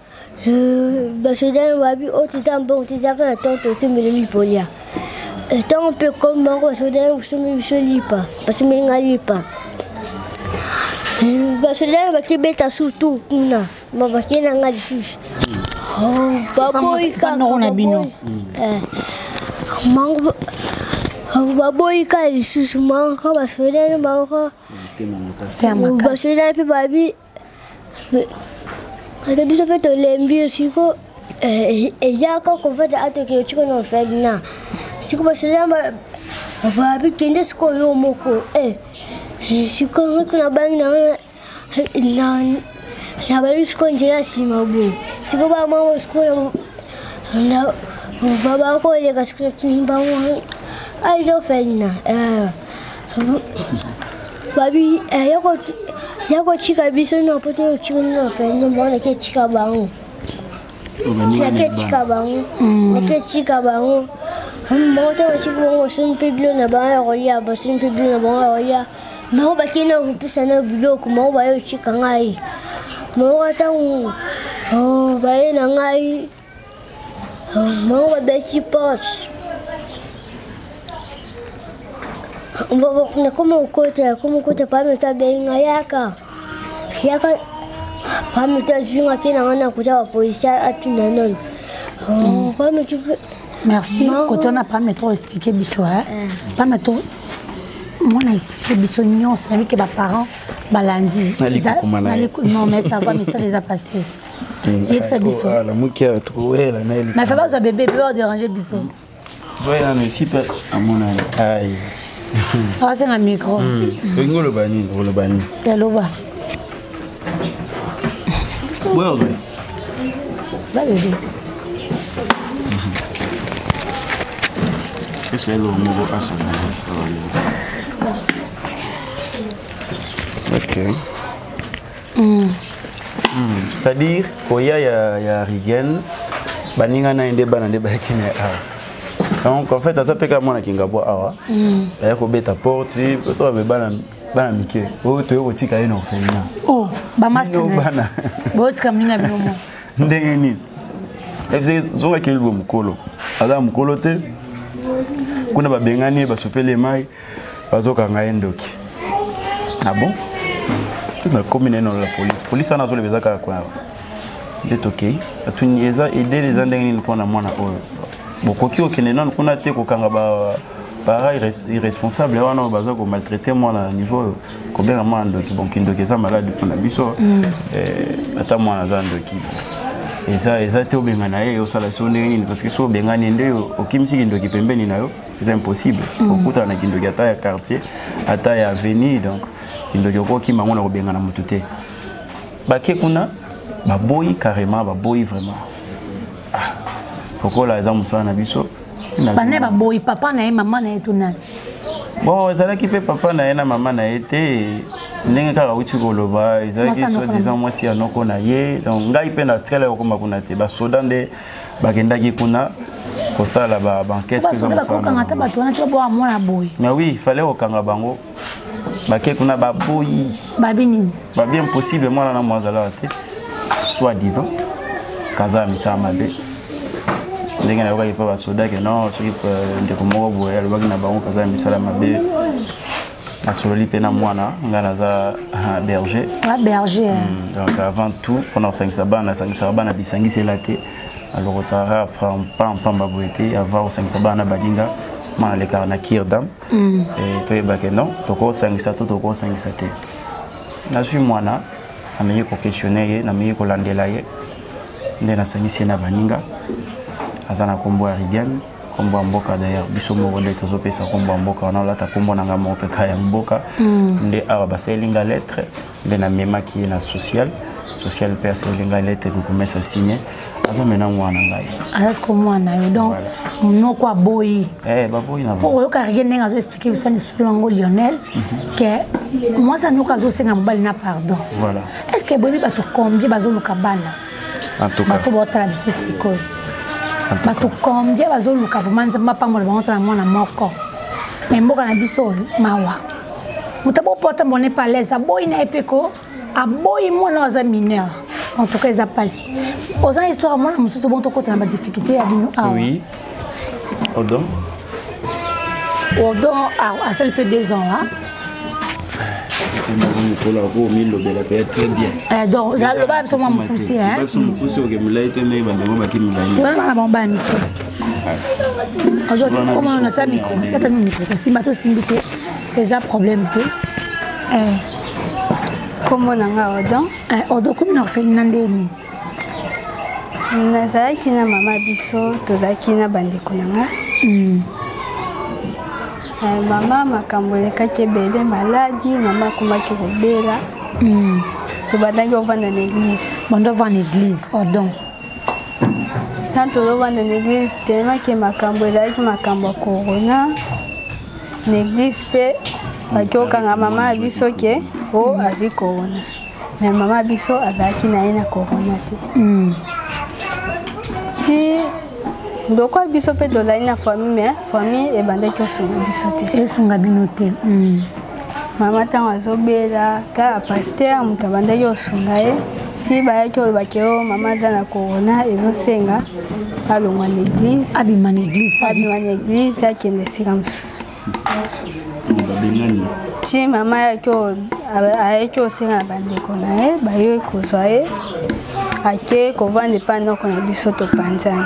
Basodan wabi o tizambo tizaka na tonto tumele lipolia. Tant peu comme mango sodan vous me lipa. Parce que ngalipa. Basodan bakibeta surtout kuna. Mabakena ngali sus. Baboy ka na bino. Mango baboy ka sus mango basodan mango. Basodan pe babi Ata biso pe to lembi siko ya ka ko fata ato ke chiko no fedna siko ba sema ba bi kende siko yo moko siko kuna bang na ba siko njira sima bu siko ba mama siko na baba ko le ka siko timba mo ai zo fedna babi yako chika biso no poto chika no fe no mona ke chika bangu na ke chika bangu mo to chika bangu sun piblo na ba ya roya ba sun piblo na ba ya Mau bakina kupisa na biloko mau bayo chika ngai. Mau tangu bayo na ngai. Mau babechi pots. Na como kota pameta benga yaka. Yaka pameta junga kina ngana kuta polisi atuna non. Pameta merci. Quand on n'a pas métro expliqué biso pas métro. Moi on a expliqué biso nyon sur que mes parents balandi. Non mais ça va mais ça les a passé. Il ça biso. La mouki a trouvé la naïle. Mais fait pas ça bébé peut déranger biso. Voilà mais si pas à mon avis. Aïe. Ah c'est un micro. Bingo le bani. Teloba. Ouais ouais. Va bébé. C'est le nouveau assemblée. Ok. C'est-à-dire qu'il y a Rigen, baninga na inde bana de bakine a. Donc en fait ça peut comme na kinga bo awa. Ya ko beta porte, to be bana mike. O to yo tika ina ofenya. Oh, ba master. Bana. Bo tika mninga binomo. Ndenge ni. FC zonga kelbo mukolo. Ada mukolo te. Kuna babengani basopele mai bazoka nga endoki. Ah bon? Tu na commune dans la police. Police ana zole bezaka kwa. C'est OK. Atuni eza aider les andengini mpona mwana oyo. Bokoki okene non kuna te ko kanga ba irresponsable wana bazako maltraiter mwana niveau ko benga mwana ndoki bon kindoki za malade mpona biso. Ata mwana za ndoki. Eza te obenga na ye osala sondengini parce que so bengani ndeyo okimisi kindoki pembeni nayo c'est impossible. Okuta na kindoki ata ya quartier ata ya avenue donc kindoki okoki mango na kobenga na mutu te. Bake kuna baboyi carrément baboyi vraiment. Kokola eza musala na biso. Bane baboyi papa na ye maman na ye tuna. Bon ezalaki pe papa na ye na maman na ye te ndenge kaka uti koloba ezalaki soi-disant mwasi ya noko na ye donc ngai pe na tikala okoma kuna te basoda nde bakendaki kuna kosala banquête eza musala. Mais oui il fallait okanga bango bake kuna baboyi babini babien possible mwana na mwazala te soi-disant kaza misala mabe ndenge na yoka pa soda ke non soki ndeko moko boye alobaki na bango kaza misala mabe asololi pe na mwana ngana za berger berger donc avant tout pendant 5 sabana bisangisela te alors otara pas pamba boete avoir 5 sabana badinga mana le karna kirdam et to ebake non toko 5 sato toko 5 sate na suis mwana ameye ko questionner na meye ko landela ye ndena sangisi na baninga azana kombo ya Rigen kombo mboka d'ailleurs biso moko de tozo pesa kombo mboka na lata kombo na ngamo pe kaya mboka nde awa baselinga lettre nde na mema ki na social pe aselinga lettre ko komesa signer azo mena mwana ngai azo ko mwana yo donc no kwa boyi baboyi na bo yo ka Rigen nga zo expliquer biso ni solongo Lionel que moi ça nous ka zo senga mbali na pardon voilà est-ce que boyi ba to combien bazo luka bana en tout cas ba to botala biso siko bato combien bazoluka vraiment nzamba pambola bango na mwana moko mais mboka na biso mawa mutabo porta mone pas l'aise aboyi na epeko aboyi mwana waza mineur en tout cas ça passe aux histoire mwana mususu bon to kota na ba difficulté ya bino oui Odon à seul peu 2 ans hein très bien. Donc, ça va absolument me pousser. Hein? Comment on a ça micro? Il y a un micro. Si bateau simité, les a problèmes. Comment on a Odon? Odon, comment on a fait une nazalaki na mama biso tozalaki na bandeko nanga mama makambo elekaki ebele maladi mama akomaki kobela tobandaki ovanda na église bando ovanda église odon ntan tozovanda na église telemaki makambo ezalaki makambo ya corona na église mpe baki okanga mama ya biso ke o azwi corona mais mama biso azalaki na ye na corona te si ndoko biso pe tozali na famille mais famille ebandaki osunga biso te esunga bino te mama ntango azobela kaka paster moto abandaki kosunga ye ti bayaki olobaki o mama aza na corona ezosenga alongwa na église abima na église akende esika mosusu ti mama ayaki osenga na bandeko na ye bayo kozwa ye ake kovanda epai noko na biso topanzani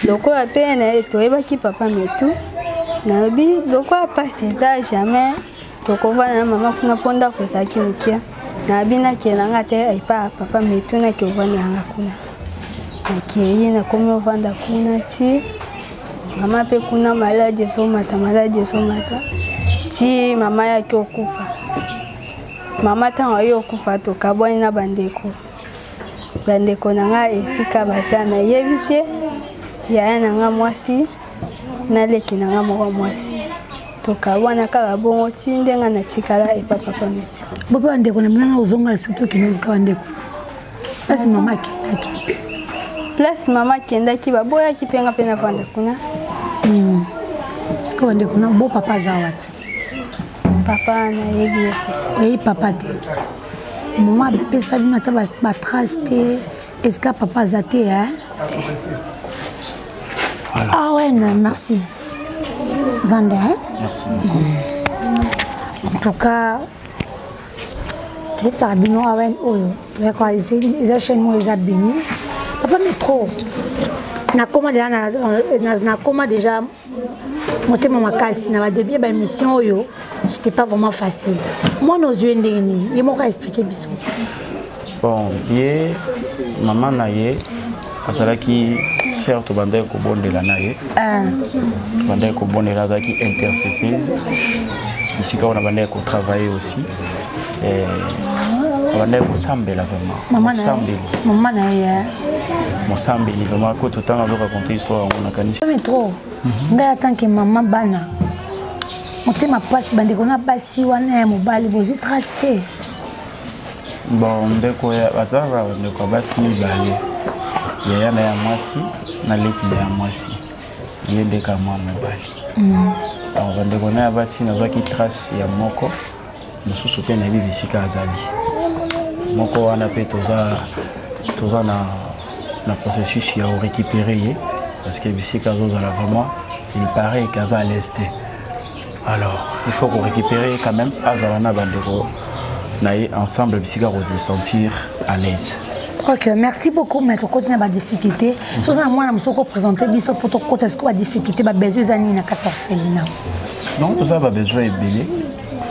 lokola mpe na ye toyebaki papa metu nalobi lokola mpasi eza jamais tokovanda na mama kuna mpo ndako ezalaki mokia nalobi nakelanga te epai papa metu nake ovandanga kuna nakei nakomi ovanda kuna ti mama mpe kuna maladi ezomata ti mama yaki okufa mama ntango ayi okufa tokabwani na bandeko na nga esika baza nayebi te yaya na nga mwasi naleki na nga moko mwasi tokabwana kaka bongo ti ndenga natikala epa papa meti bope bandeko na minanga ozonga lisuki okende oluka bandeko place mama akendaki place mama akendaki baboyaki mpenga mpe navanda kuna siko bandeko na bo papa aza wapi papa nayebi ye te oyebi papa te mama apesa bino ata batrace te eska papa aza te ah ouais non, merci Vanda merci beaucoup en tout cas tu sais bino awen oyo ya kwa eza chaîne mo eza bini papa mais trop na koma déjà motema makasi na ba début ba émission oyo c'était pas vraiment facile moi nos yeux ndeni ye moko expliquer biso bon ye maman na ye azalaki sœur tobandaki kobondela na ye tobandaki kobondela azalaki intercesseuse isika wana bandaki kotravailler aussi abandaki kosambela vraiment mosambeli vraiment ko totanga azoraconte histoire yango nakanisi mais trop ngai en tant que maman bana motema pasi bandeko na basi wana ya mobali bozwi trace te bon ndeko baza bandeko basi mibale yaya na ya mwasi na leki na ya mwasi ye ndeka mwa mobali donc bandeko na ya basi nazwaki trace ya moko mosusu mpe nayebi bisika azali moko wana mpe toza na processus ya récupérer ye parce que bisika azozala vraiment il paraît qu'aza à l'est. Alors, il faut qu'on récupère quand même Azalana Bandeko ensemble, bisika se sentir à l'aise. Ok, merci beaucoup, maître. Continue à difficulté. Si vous avez moi, je vais présenter biso pour ton côté, est-ce que la difficulté, bah besoin d'années na quatre orphelins. Non, tout ça, bah besoin est belé.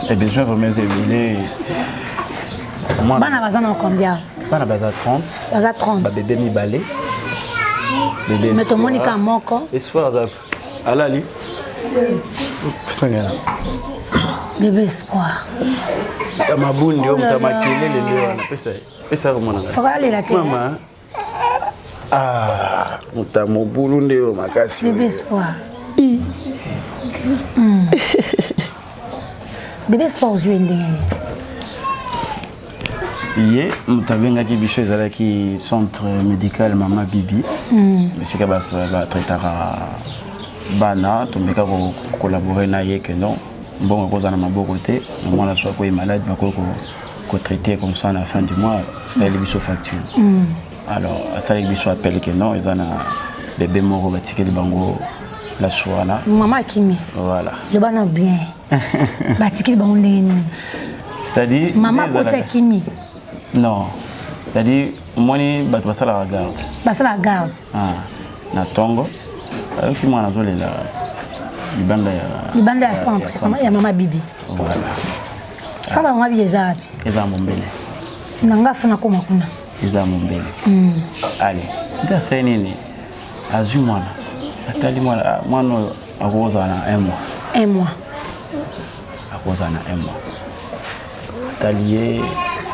Et besoin vraiment est belé. Moi, bana bazana combien? Bana baza 30. Baza 30. Bah bébé mi balé. Bébé. Mais ton Monica moko. Espoir za. Alali. Sangana. Bébé espoir. Tamabundi o mtamakelele ndio wana pesa kwa mwana. Fokale la tête. Mama. Ah, mtamobulu ndio makasi. Bébé espoir. Bébé espoir uzwe ndengene. Hier, mutabenga ki biso ezalaki centre médical Mama Bibi. Bisika ba traitara bana tombeka ko collaborer na ye que non. Bon, on a maboko te, moi la soit est malade, ko traiter comme ça à la fin du mois, ça les biso facture. Alors, ça les biso appelle que non, ils en a bébé mort ba ticket de bango la soirée là. Maman Kimi. Voilà. Le bana bien. Ba ticket de bango ndeni. C'est-à-dire maman Potia Kimi. Non. C'est-à-dire moi ni ba ça la garde. Ba ça la garde. Ah, na tongo. Qui moi na zole la Libanda ya centre, ya Mama Bibi. Voilà. Ça va Mama Bibi eza. Eza mombele. Nanga funa koma kuna. Eza mombele. Allez. Nda sai nini? Azu mwana. Atali mwana akoza na 1 mois. 1 mois. Akoza na 1 mois. Atalié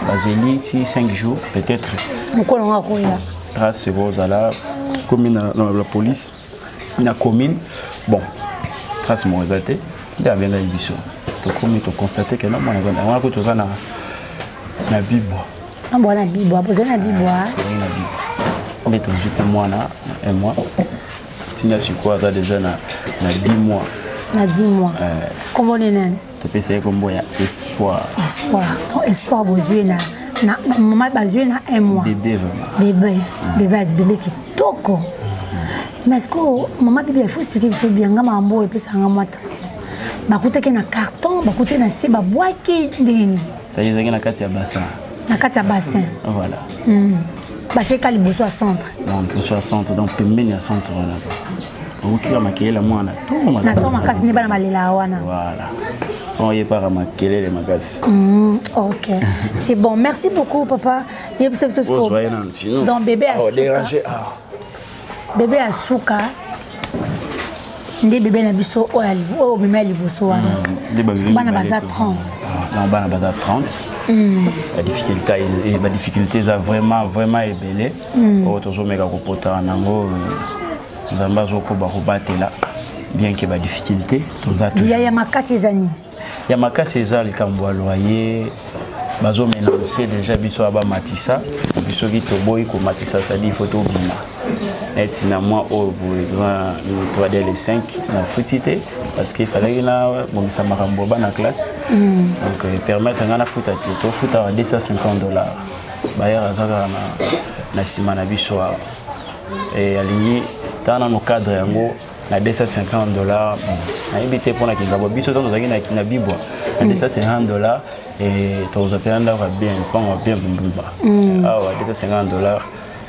Baseliti 5 jours peut-être. Mukolo ngakoya. Trace rosa là commune la police. Na commune. Bon. Trace mon résultat, il y a bien la édition. Donc comme tu constates que non, on a que tout ça na Bible. Ah bon la Bible, vous avez la Bible. Mais tout juste pour moi na 1 mois. Tina sur quoi ça déjà na 10 mois. Na 10 mois. Comment on est? topesa kombo ya espoir. Espoir. Donc espoir besoin na maman besoin na un mois. Bébé vraiment. Bébé qui toko. Mais est-ce que maman bébé il faut expliquer que bien ngama ambo et puis ça ngama attention. Bakuteke na carton, bakuteke na se ba boaki ndeni. C'est-à-dire na kati ya bassin. Na kati ya bassin. Voilà. Bacheka liboso à centre. Donc liboso à centre donc pembeni ya centre wana. Okira makela mwana. Na to makasi ne bana malela wana. Voilà. On y est par makelele makasi. OK. C'est bon, merci beaucoup papa. Donc bébé a dérangé. Bébé a souka. Ndi bébé na biso o bébé liboso wana. Bana baza 30. Non bana baza 30. La difficulté est vraiment ébélé. O tozomeka kopota nango nzamba zoko ba kobatela bien que ba difficulté toza. Il y a makasi zani. Il y a makasi eza likambo loyer. Bazo mélanger déjà biso aba matissa biso ki toboyi ko matissa c'est-à-dire photo bima et na moi au bout 3 les 5 na futité parce qu'il fallait na bon ça makambo ba na classe donc permettre ngana futa to futa $250 bayar azaka na sima na biso et aligné dans nos cadre yango na $250 na invité pour na kinga biso donc zaki na bibo na $250 et tu as bien ah ouais $250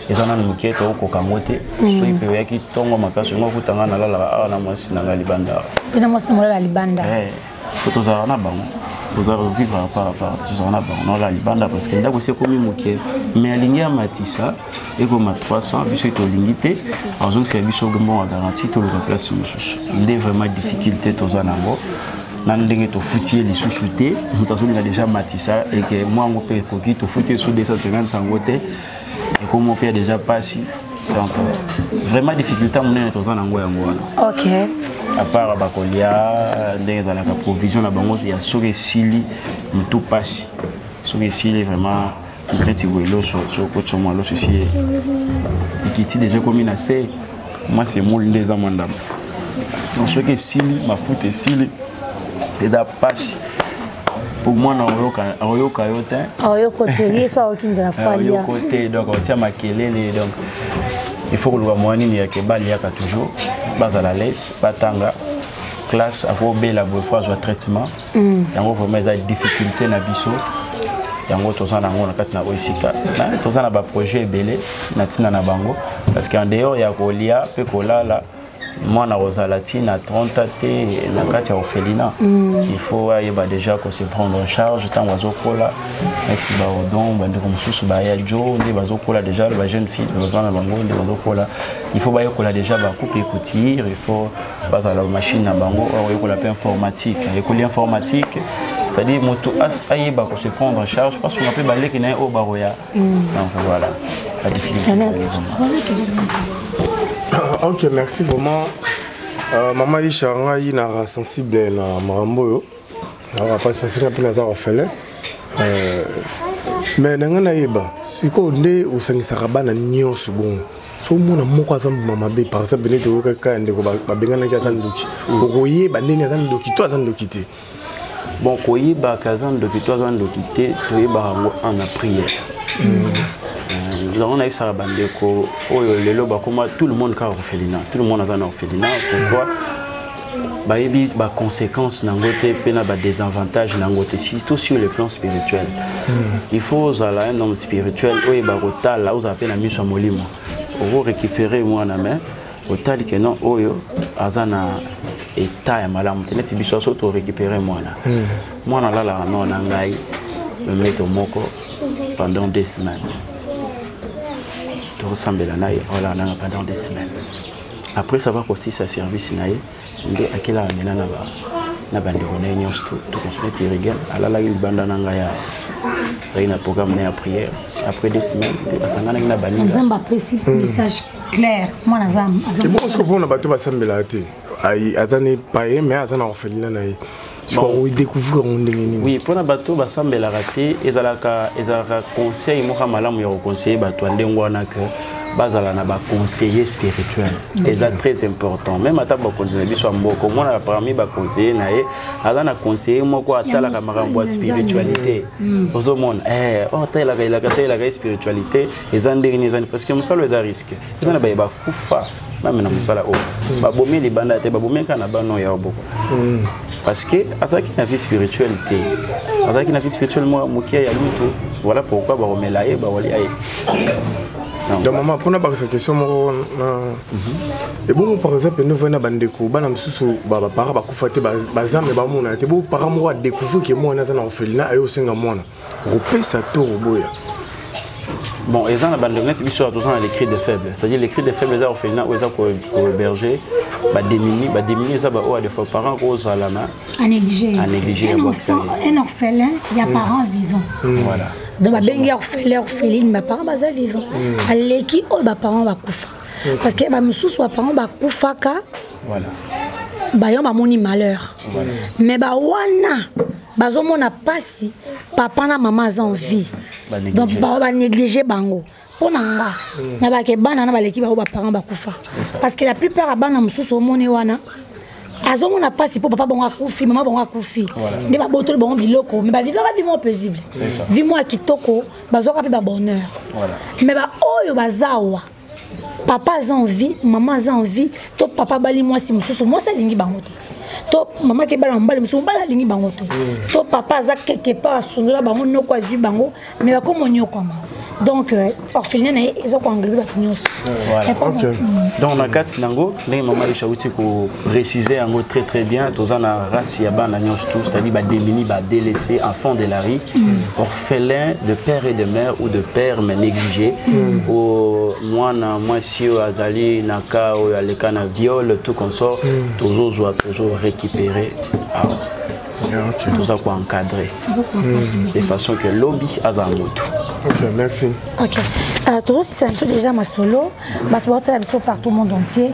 ils ont un muquet au kamote soit il peut qui tombe ma casse moi vous t'en a là na moi sina la libanda ina moi sina la libanda tu as na bango vous allez vivre à part tu as na bango la libanda parce que ndako c'est comme muquet mais aligné à matissa et comme 300 biso to lingité en donc c'est biso bon à garantie tout le place mususu ndé vraiment difficulté to za nango na ndenge to foutir les sous-chutés nous avons déjà matissa et que moi mon père coquille to foutir sous 250 sangote et comme mon père déjà passé donc vraiment difficulté mon nez to za nango yango wana. OK. À part bakolia ndenge za la provision na bango ya soki sili tout passe soki sili vraiment petit welo sur coach moi lo ceci et qui était déjà comme une assez moi c'est mon ndeza mandam donc soki sili ma foot et sili et da passe pour moi na oyoka yote oyokote so okinza falia oyokote donc on tient makelele donc il faut que le moine ni yakebali yaka toujours base à la laisse patanga classe à bela fois soit traitement yango vraiment ça difficulté na biso yango toza na ngona kasi na oisika na toza na ba projet belé na tina na bango parce qu'en dehors ya kolia pe kolala moi na Rosalatine 30 té na kati ya orphelinat il faut ayeba déjà qu'on se prendre en charge tant wazokola eti ba odon ba ndeko mususu ba ya jo ndi bazokola déjà ba jeune fille besoin na bango ndi bazokola il faut ba yokola déjà ba coupe écoutille il faut pas la machine na bango yokola pe informatique yokola informatique c'est-à-dire moto ayeba qu'on se prendre en charge parce qu'on appelle balé qui na au baroya donc voilà la difficulté. Ok, merci vraiment. Maman Isha ngai na sensible na marambo na pas passer na pena za orphelin. Mais nanga na yeba, siko nde usangisa bana nyonso bon. So mona moko azambu mama be par exemple benete ko ka ndeko ba bengana ka zandoki. Ko yeba ndeni azandoki to azandoki te. Bon ko yeba ka zandoki to azandoki te to yeba en prière. On a eu ça à Bandeko, tout le monde a orphelinat, tout le monde a un orphelinat. Pourquoi? Il y a des conséquences, des désavantages, surtout sur le plan spirituel. Il faut un homme spirituel, il faut récupérer moi na main, au tal que non, azana état ya malamu, tenez biso auto récupérer moi là. Moi na la non nangai, me mettre au moko pendant 2 semaines. Pendant 2 semaines. Après savoir aussi sa service naïe, il a quel âge na bandeko tout construit irriguer ala la banda nangaya ça il a programme na prière après 2 semaines basangana na bani nzamba précis message clair moi nazam c'est bon ce qu'on a bateau basambela te ai atane paye mais atana orphelinat naïe. Bon, découvrir oui, pour un bateau, ça me l'a raté. Ils ont conseil, moi, malamu ya conseiller bateau ndengwana que bazala na ba conseiller spirituel. Et ça très important. Même ata ba conseiller biso mboko mona parmi ba conseiller na ye azana conseiller moko atala ka makambo spiritualité. Ozo mona oh tela ka spiritualité ezandeni parce que musalo eza risque. Ezana ba kufa même na musala o. Ba bomi li banda te ba bomi kana bano ya oboko. Parce que azaki na vie spiritualité. Azaki na vie spirituelle moi mokia ya luto. Voilà pourquoi ba romela ye ba wali aye. Donc maman pour na ba cette question mo et bon par exemple nous venons bandeko bana msusu ba para ba kufate ba zambe ba mona te bo para mo découvrir que moi na za na orphelinat ayo senga mona repesa to boya. Bon, ils ont abandonné les cris de faible. C'est-à-dire les cris de faible, les orphelins, ils ont hébergé, démunis, ils ont des fois parents qui à la main. À négliger. Un orphelin, il y a parents vivants. Voilà. Donc, les orphelines, mes parents sont vivants. Les parents sont koufa. Parce que les parents sont koufa. Voilà. Ils ont malheur. Mais ils ont passé. Papa et maman ont vie. Donc, ils ont négligé bango. Pour nanga, na ba ke bana na ba leki ba parents ba kufa. Parce que la plupart a bana mususu omone wana. Azomo na pas si pour papa bonga kufi, maman bonga kufi. Ndi ba botolo bongo biloko, mais ba vivre vivement paisible. Vivement kitoko, bazoka pe ba bonheur. Voilà. Mais ba oyo bazawa. Papa a envie, maman a envie, to papa bali moi si mususu, moi ça lingi bango te. To maman ke bala mbala mususu mbala lingi bango te. To papa za quelque part sondola bango no kwa zi bango, mais ba comme onyo kwa maman. Donc, orphelinat, ils ont englobé la voilà. Okay. Donc, on a quatre sinango, les mamans de Chaouti pour préciser en très très bien, tous en a race yaba na nyos tout, c'est-à-dire bah démunis, bah délaissés, enfants de la rue, orphelins de père et de mère ou de père mais négligés. Au moi si azali naka ou aleka na viol tout consort, toujours récupérer. Okay. Tout ça pour encadrer. De façon que lobby a un mot. Ok, merci. Ok. Toujours si c'est une chose déjà ma solo, bah tu vas te partout le monde entier.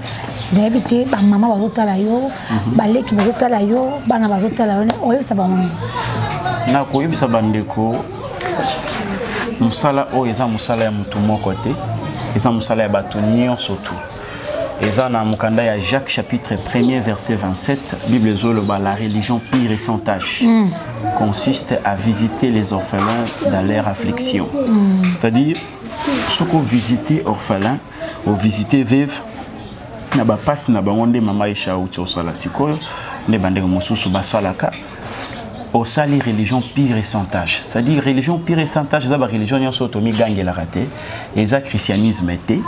D'habiter, bah maman va voter là yo, bah les qui va voter là yo, bah na va voter là yo, on y ça va on. Na ko y ça bandeko. Musala o eza musala ya mutu moko te. Eza musala ya batu nyon surtout. Et ça, dans Mukanda, il y a Jacques chapitre 1er verset 27, Bible Zoloba, la religion pire et sans tâche consiste à visiter les orphelins dans leur affliction. C'est-à-dire, ce qu'on visite orphelins, ou visiter veuve, n'a pas passé na bangonde mama isha ou tchosala sikoyo, ne bande mususu basalaka. Au sali religion pire et sans tâche. C'est-à-dire religion pire et sans tâche, c'est la religion qui a été gangé la raté, et ça christianisme était,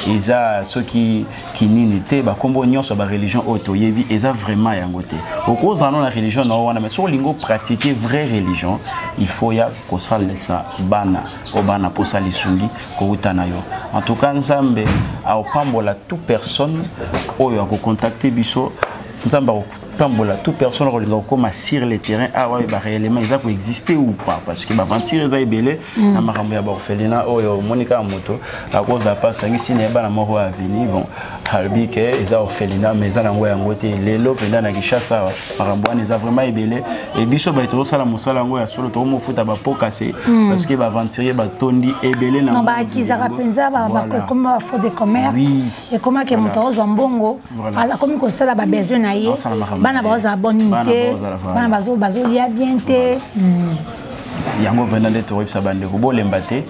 et ça ceux qui n'y étaient, bah comme on y a religion auto-yebi, et ça vraiment y a ngoté. Au cours de la religion, mais sur lingo pratiquer vraie religion, il faut y a qu'on s'alle ça bana, au bana pour s'aller sungi, koutanayo. En tout cas, nous sommes à opambola toute personne, où il y a contacter biso, nous sommes Pambola, toute personne comme sur le terrain, ah ouais, bah réellement ils peuvent exister ou pas, parce que bah ventir ils aient belé, na marambo ya orphelinat, oh yo Monica moto, à cause de pas ça ici n'est pas la mort à venir, bon, halbi que ils ont orphelinat, mais ils ont envoyé en côté, les locaux pendant la Kinshasa, marambo ils ont vraiment belé, et biso bah tout ça la musala ngo ya solo tout mo futa ba pokase, parce que bah ventir bah tondi et belé na. Non bah kizara penza bah comme faut des commerces, et comment que moto zambongo, alors comme que ça bah besoin naie. Bana baza bonité, bana bazo lia bien té. Yango venant de Torif Sabande Kubo l'embate,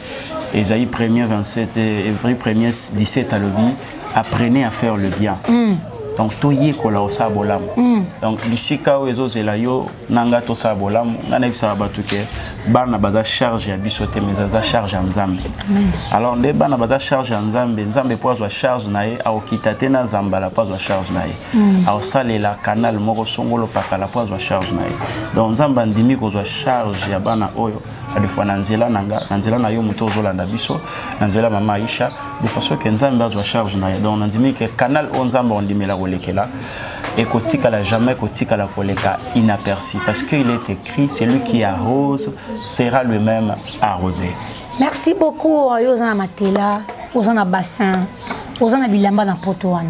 Esaïe 1er 27 et 1er 17 à l'obi, apprenez à faire le bien. Donc toye kola osa bolam. Donc d'ici kao ezo zelayo nanga to sa bolam, nana bisa batuke bana baza charge ya bisote mezaza charge nzambe. Alors les bana baza charge nzambe, nzambe pozo charge nae a okitate na zamba la pozo charge nae. A osale la canal moko songolo paka la pozo charge nae. Donc nzamba ndimi ko charge ya bana oyo de fois nanzela nanga nanzela na yo moto zolanda biso nanzela mama Aisha de façon que nzambe bazo charge nae. Donc ndimi que canal on nzamba on dimela kolekela et kotika la jamais kotika la koleka inaperçu parce qu'il est écrit celui qui arrose sera lui-même arrosé. Merci beaucoup Yozana Matela, Yozana bassin, Yozana bilamba na potoana.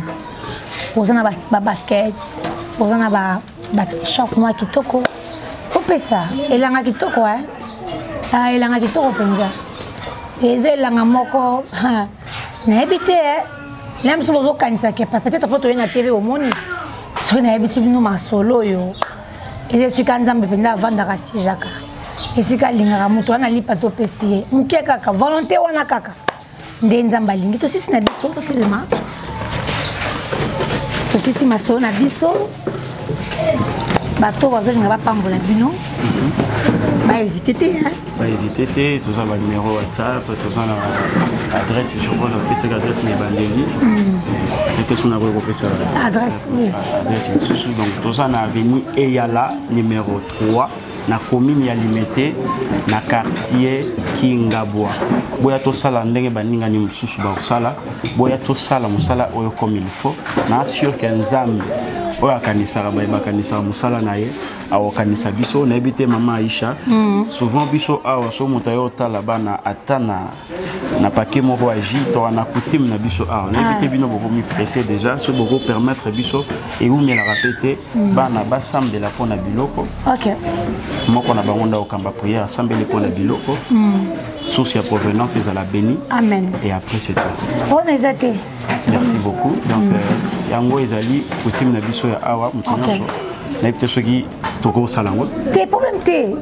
Yozana ba basket, Yozana ba t-shirt moi kitoko. Opesa elanga kitoko elanga kitoko penza. Eze elanga moko N'habité, l'aime sur le cancer qui peut-être pas trouver na TV au monde. Sur une habitude nous ma solo yo. Et c'est quand j'aime bien vendre à Sijaka. Et c'est quand l'inga mutu ana lipa to pesi. Muke kaka volonté wana kaka. Ndenzamba lingi to sisi na biso tellement. To sisi maso na biso. Bato bazali nga bapambola bino. Pas hésiter, hein? Pas hésiter, tout ça, le numéro WhatsApp, tout ça, l'adresse, je crois, c'est l'adresse Nebandeli. Et tout ça, on a regroupé ça. Adresse, oui. Adresse, donc tout ça, on a avenue Eyala, numéro 3, na commune ya Limité, na quartier Kingabwa. Boya to sala ndenge baninga ni mususu ba sala, boya to sala musala oyo comme il faut. Na assure que nzambe oya kanisa ba kanisa musala na ye, awo kanisa biso na ebite mama Aisha. Souvent biso awa so motayo tala bana atana na paquet moko aji to na coutume na biso awa. Na ebite bino boko mi pressé déjà, so boko permettre biso et ou mi la répéter bana basambe la pona biloko. OK. Moko na bangonda okamba prière assemble le pona biloko. Source à provenance est à la béni. Amen. Et après c'est tout. Oh mes athées. Merci beaucoup. Donc yango ezali coutume na biso ya awa mutonyo so. Na ebite soki toko salango. Té problème té.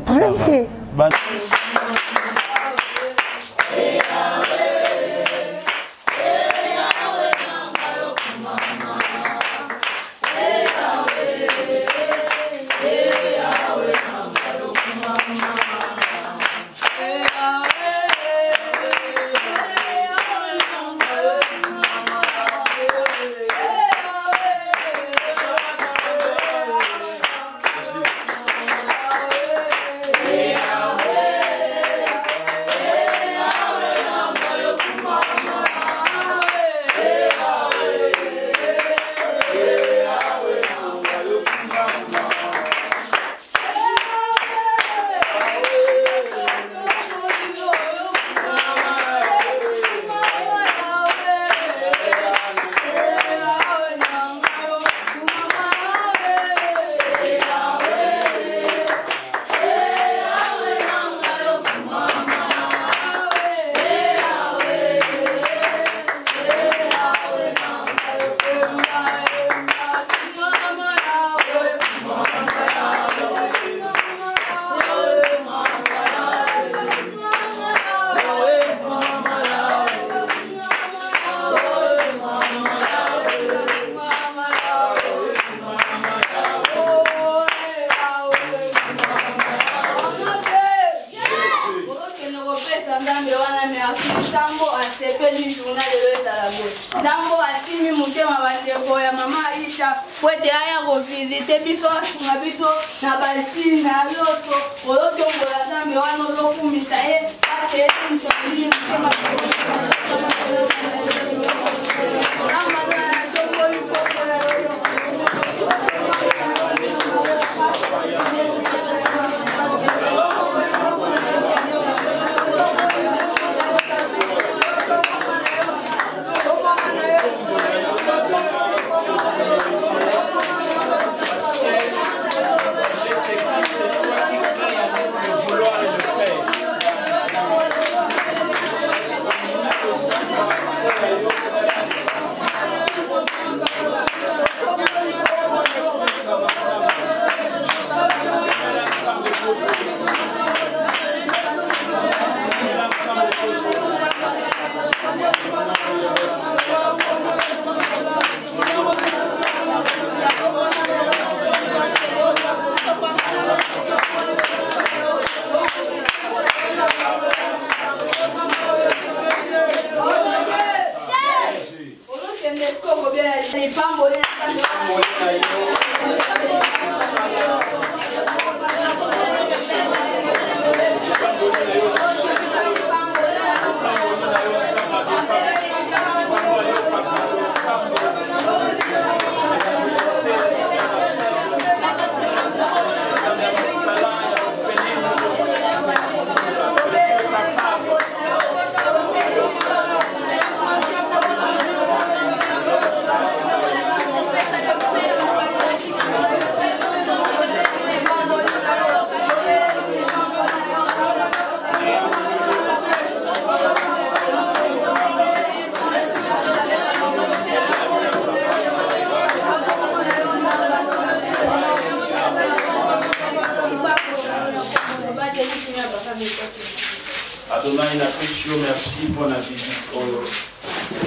péchio merci pour la visite Oyo.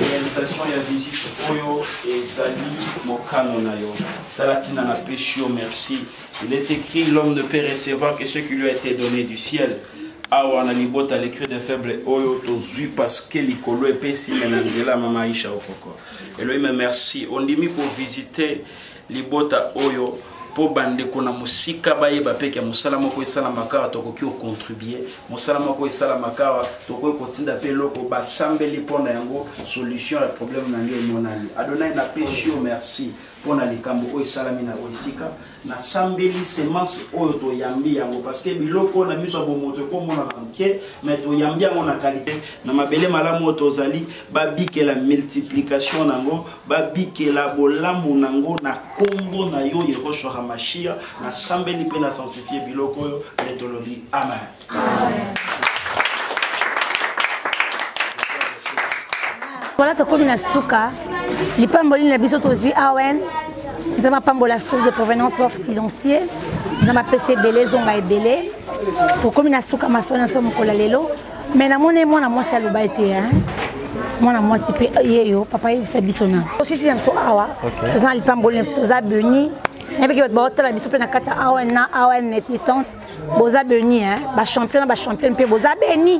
Réalisation de la visite Oyo et Zali Mokano Nayo. Talatina na péchio merci. Il est écrit l'homme ne peut recevoir que ce qui lui a été donné du ciel. Awa na libota l'écrit de faible Oyo tozui parce que likolo epesi menangela mama Aisha okoko. Elohim merci. On dit pour visiter libota Oyo. Po bande kona musika baye bapeke musala moko esala makara tokoki o contribuer musala moko esala makara tokoki kotinda pe loko ba sambeli pona yango solution ya problème na ngai monali Adonai na péché merci pona likambo o esala mina o esika na sambeli semence oyo to yambi yango parce que biloko na biso bo moto ko mona manke mais to yambi yango na qualité na mabele malamu tozali ba bikela multiplication nango ba bikela bolamu nango na kombo na yo Yehosha Mashia na sambeli pe na sanctifier biloko yo letolobi amen. Voilà to comme na suka lipamboli na biso tozwi awen nzama pambola source de provenance bof silencieux nzama pc belé zonga ebele to comme na suka masona so mokola lelo mais na mona mwana mwasi aloba ete hein mwana mwasi pe yeyo papa yebisa biso na osisi na so awa tozana lipamboli toza beni Nébé qui va la biso na kata awen na awen netitante boza beni hein ba champion pe boza beni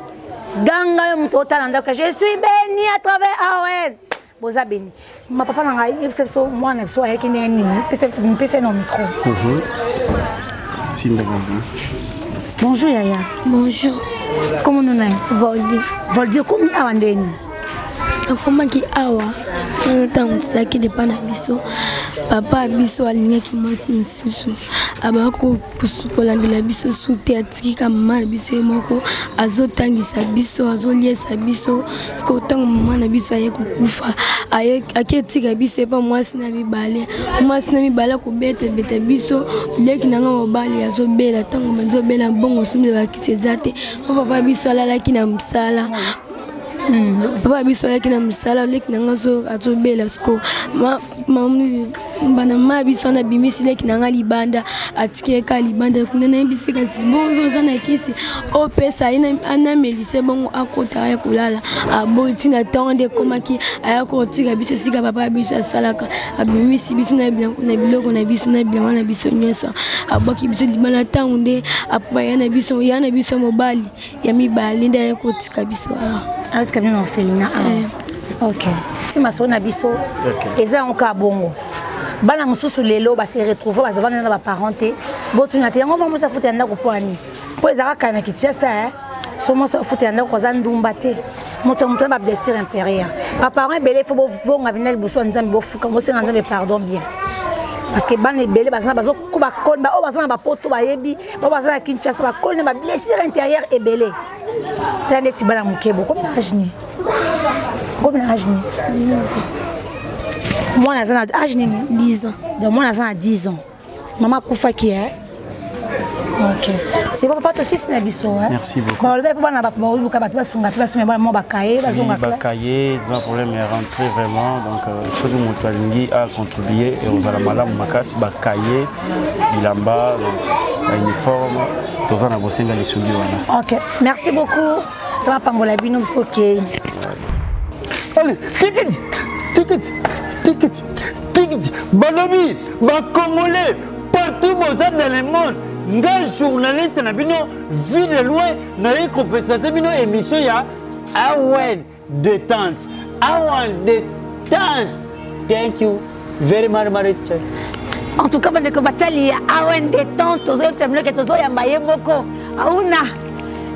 ganga mto talanda que je suis béni à travers awen boza beni ma papa na ngai yebisa so mwana so ayeki nini pese no micro bonjour Yaya. Bonjour. Comment nous sommes? Voldi. Voldi comment awandeni? Comment qui awa ntango tozalaki depa na biso papa abiso alingaki mwasi mosusu abako kolandela biso su te atikika mama na biso ye moko azotangisa biso azoliesa biso siko ntango mama na biso aye kokufa ake etika biso epa mwasi na mibale akobeta biso leki nanga mobali azobela ntango banzobela mbongo osumile bakisi eza te po papa biso alalaki na mosala papa biso ayaki na misala leki nanga azobela siko bana ma biso na bimisi leki nanga libanda atikeka libanda kuna na yebisi kasi bonzo oza na kisi opesa anamelise bongo akota aya kolala aboti na ntango nde ekomaki aya kotika biso esika papa biso asalaka abimisi biso na biloko na biso na bilamba na biso nyonso abwaki biso libanda ntango nde apaya na biso mobali ya mibale nde aya kotika biso awa bien orphelinat ok si masona biso eza encore bongo bana mususu lelo ba se retrouver ba devant na ba parenté botuna te yango mosa futa ndako poani po ezaka kana kitisa so mosa futa ndako za ndumba te moto ba blessure impérieure ba parents belé fo bonga binal buso nzambe bo fuka mo senga nzambe pardon bien parce que bana belé bazana bazo ko ba kone ba o bazana ba poto ba yebi ba bazana kinchasa ba kone ba blessure intérieure et belé tane ti bana mukebo comme na ajni moi na zana âge nini 10 ans donc moi na zana 10 ans maman kufa qui est ok c'est pas toi aussi na biso hein merci beaucoup bon le papa na ba luka ba sunga ba sunga ba kaye ba sunga ba kaye un problème est rentré vraiment donc ce que mon lingi a contribué et aux alamala makasi ba kaye bilamba donc uniforme tous na bosenga lisubi wana ok merci beaucoup ça va pambola bino biso ok allez ticket balobi ba congolais partout dans le monde nga journaliste na bino vie de loin na y compensater bino émission ya awen détente thank you very much en tout cas bande ko batali ya awen détente tozo semble que tozo ya mbaye moko auna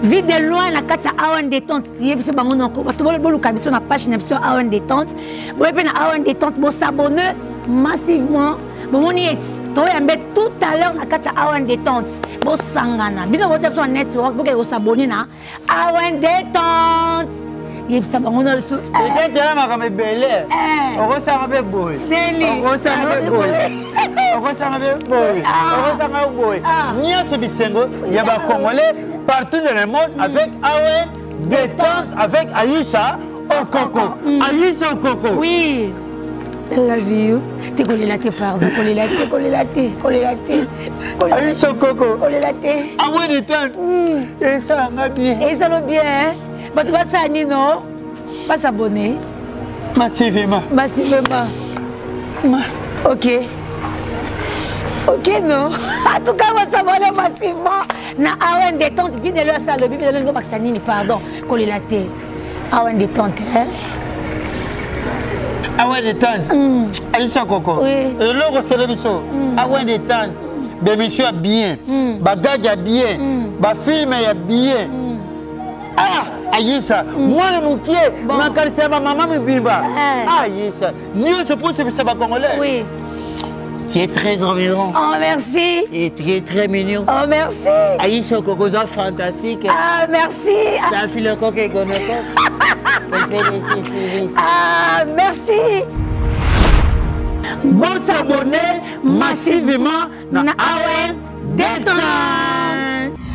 vie de loin na kati awen détente yebise bango noko bato boluka biso na page na biso awen détente boyepe na awen détente bo s'abonner massivement bon eti to yambe tout à l'heure na kati awen détente bo sangana bino bote sur network bo ke s'abonner na awen détente yebisa bango na so tela makame belé okosanga be boy okosanga boy nyonso bisengo ya ba congolais partout dans le monde avec awen détente avec Aisha Okoko. Aisha Okoko. Oui. I love you. Te colelate, pardon. Colelate. Aisha Okoko. Colelate. Awen détente. Et ça va bien. Et ça va bien. tu vas s'abonner, non? Pas s'abonner. Massivement. Massivement. Ok. Ok, non? En tout cas, on va s'abonner massivement. Na Awen détente, vie de leur salle, vie de leur Maxanini, pardon, qu'on l'a té. Awen détente, hein? Awen détente. Aïcha Coco. Oui. Et l'autre, c'est le biseau. Awen détente. Des messieurs bien. Bagage bien. Ba film bien. Ah, Aïssa, moi le moutier, ma quartier, ma maman me bimba. Aïssa, Dieu se pose sur ce congolais. Oui. Tu es très environ. Oh, merci. Et tu es très mignon. Oh, merci. Aïssa, Cocosa fantastique. Ah, merci. C'est un fil coq et gonoko. Ah, merci. Bon s'abonner massivement dans Awen Détente.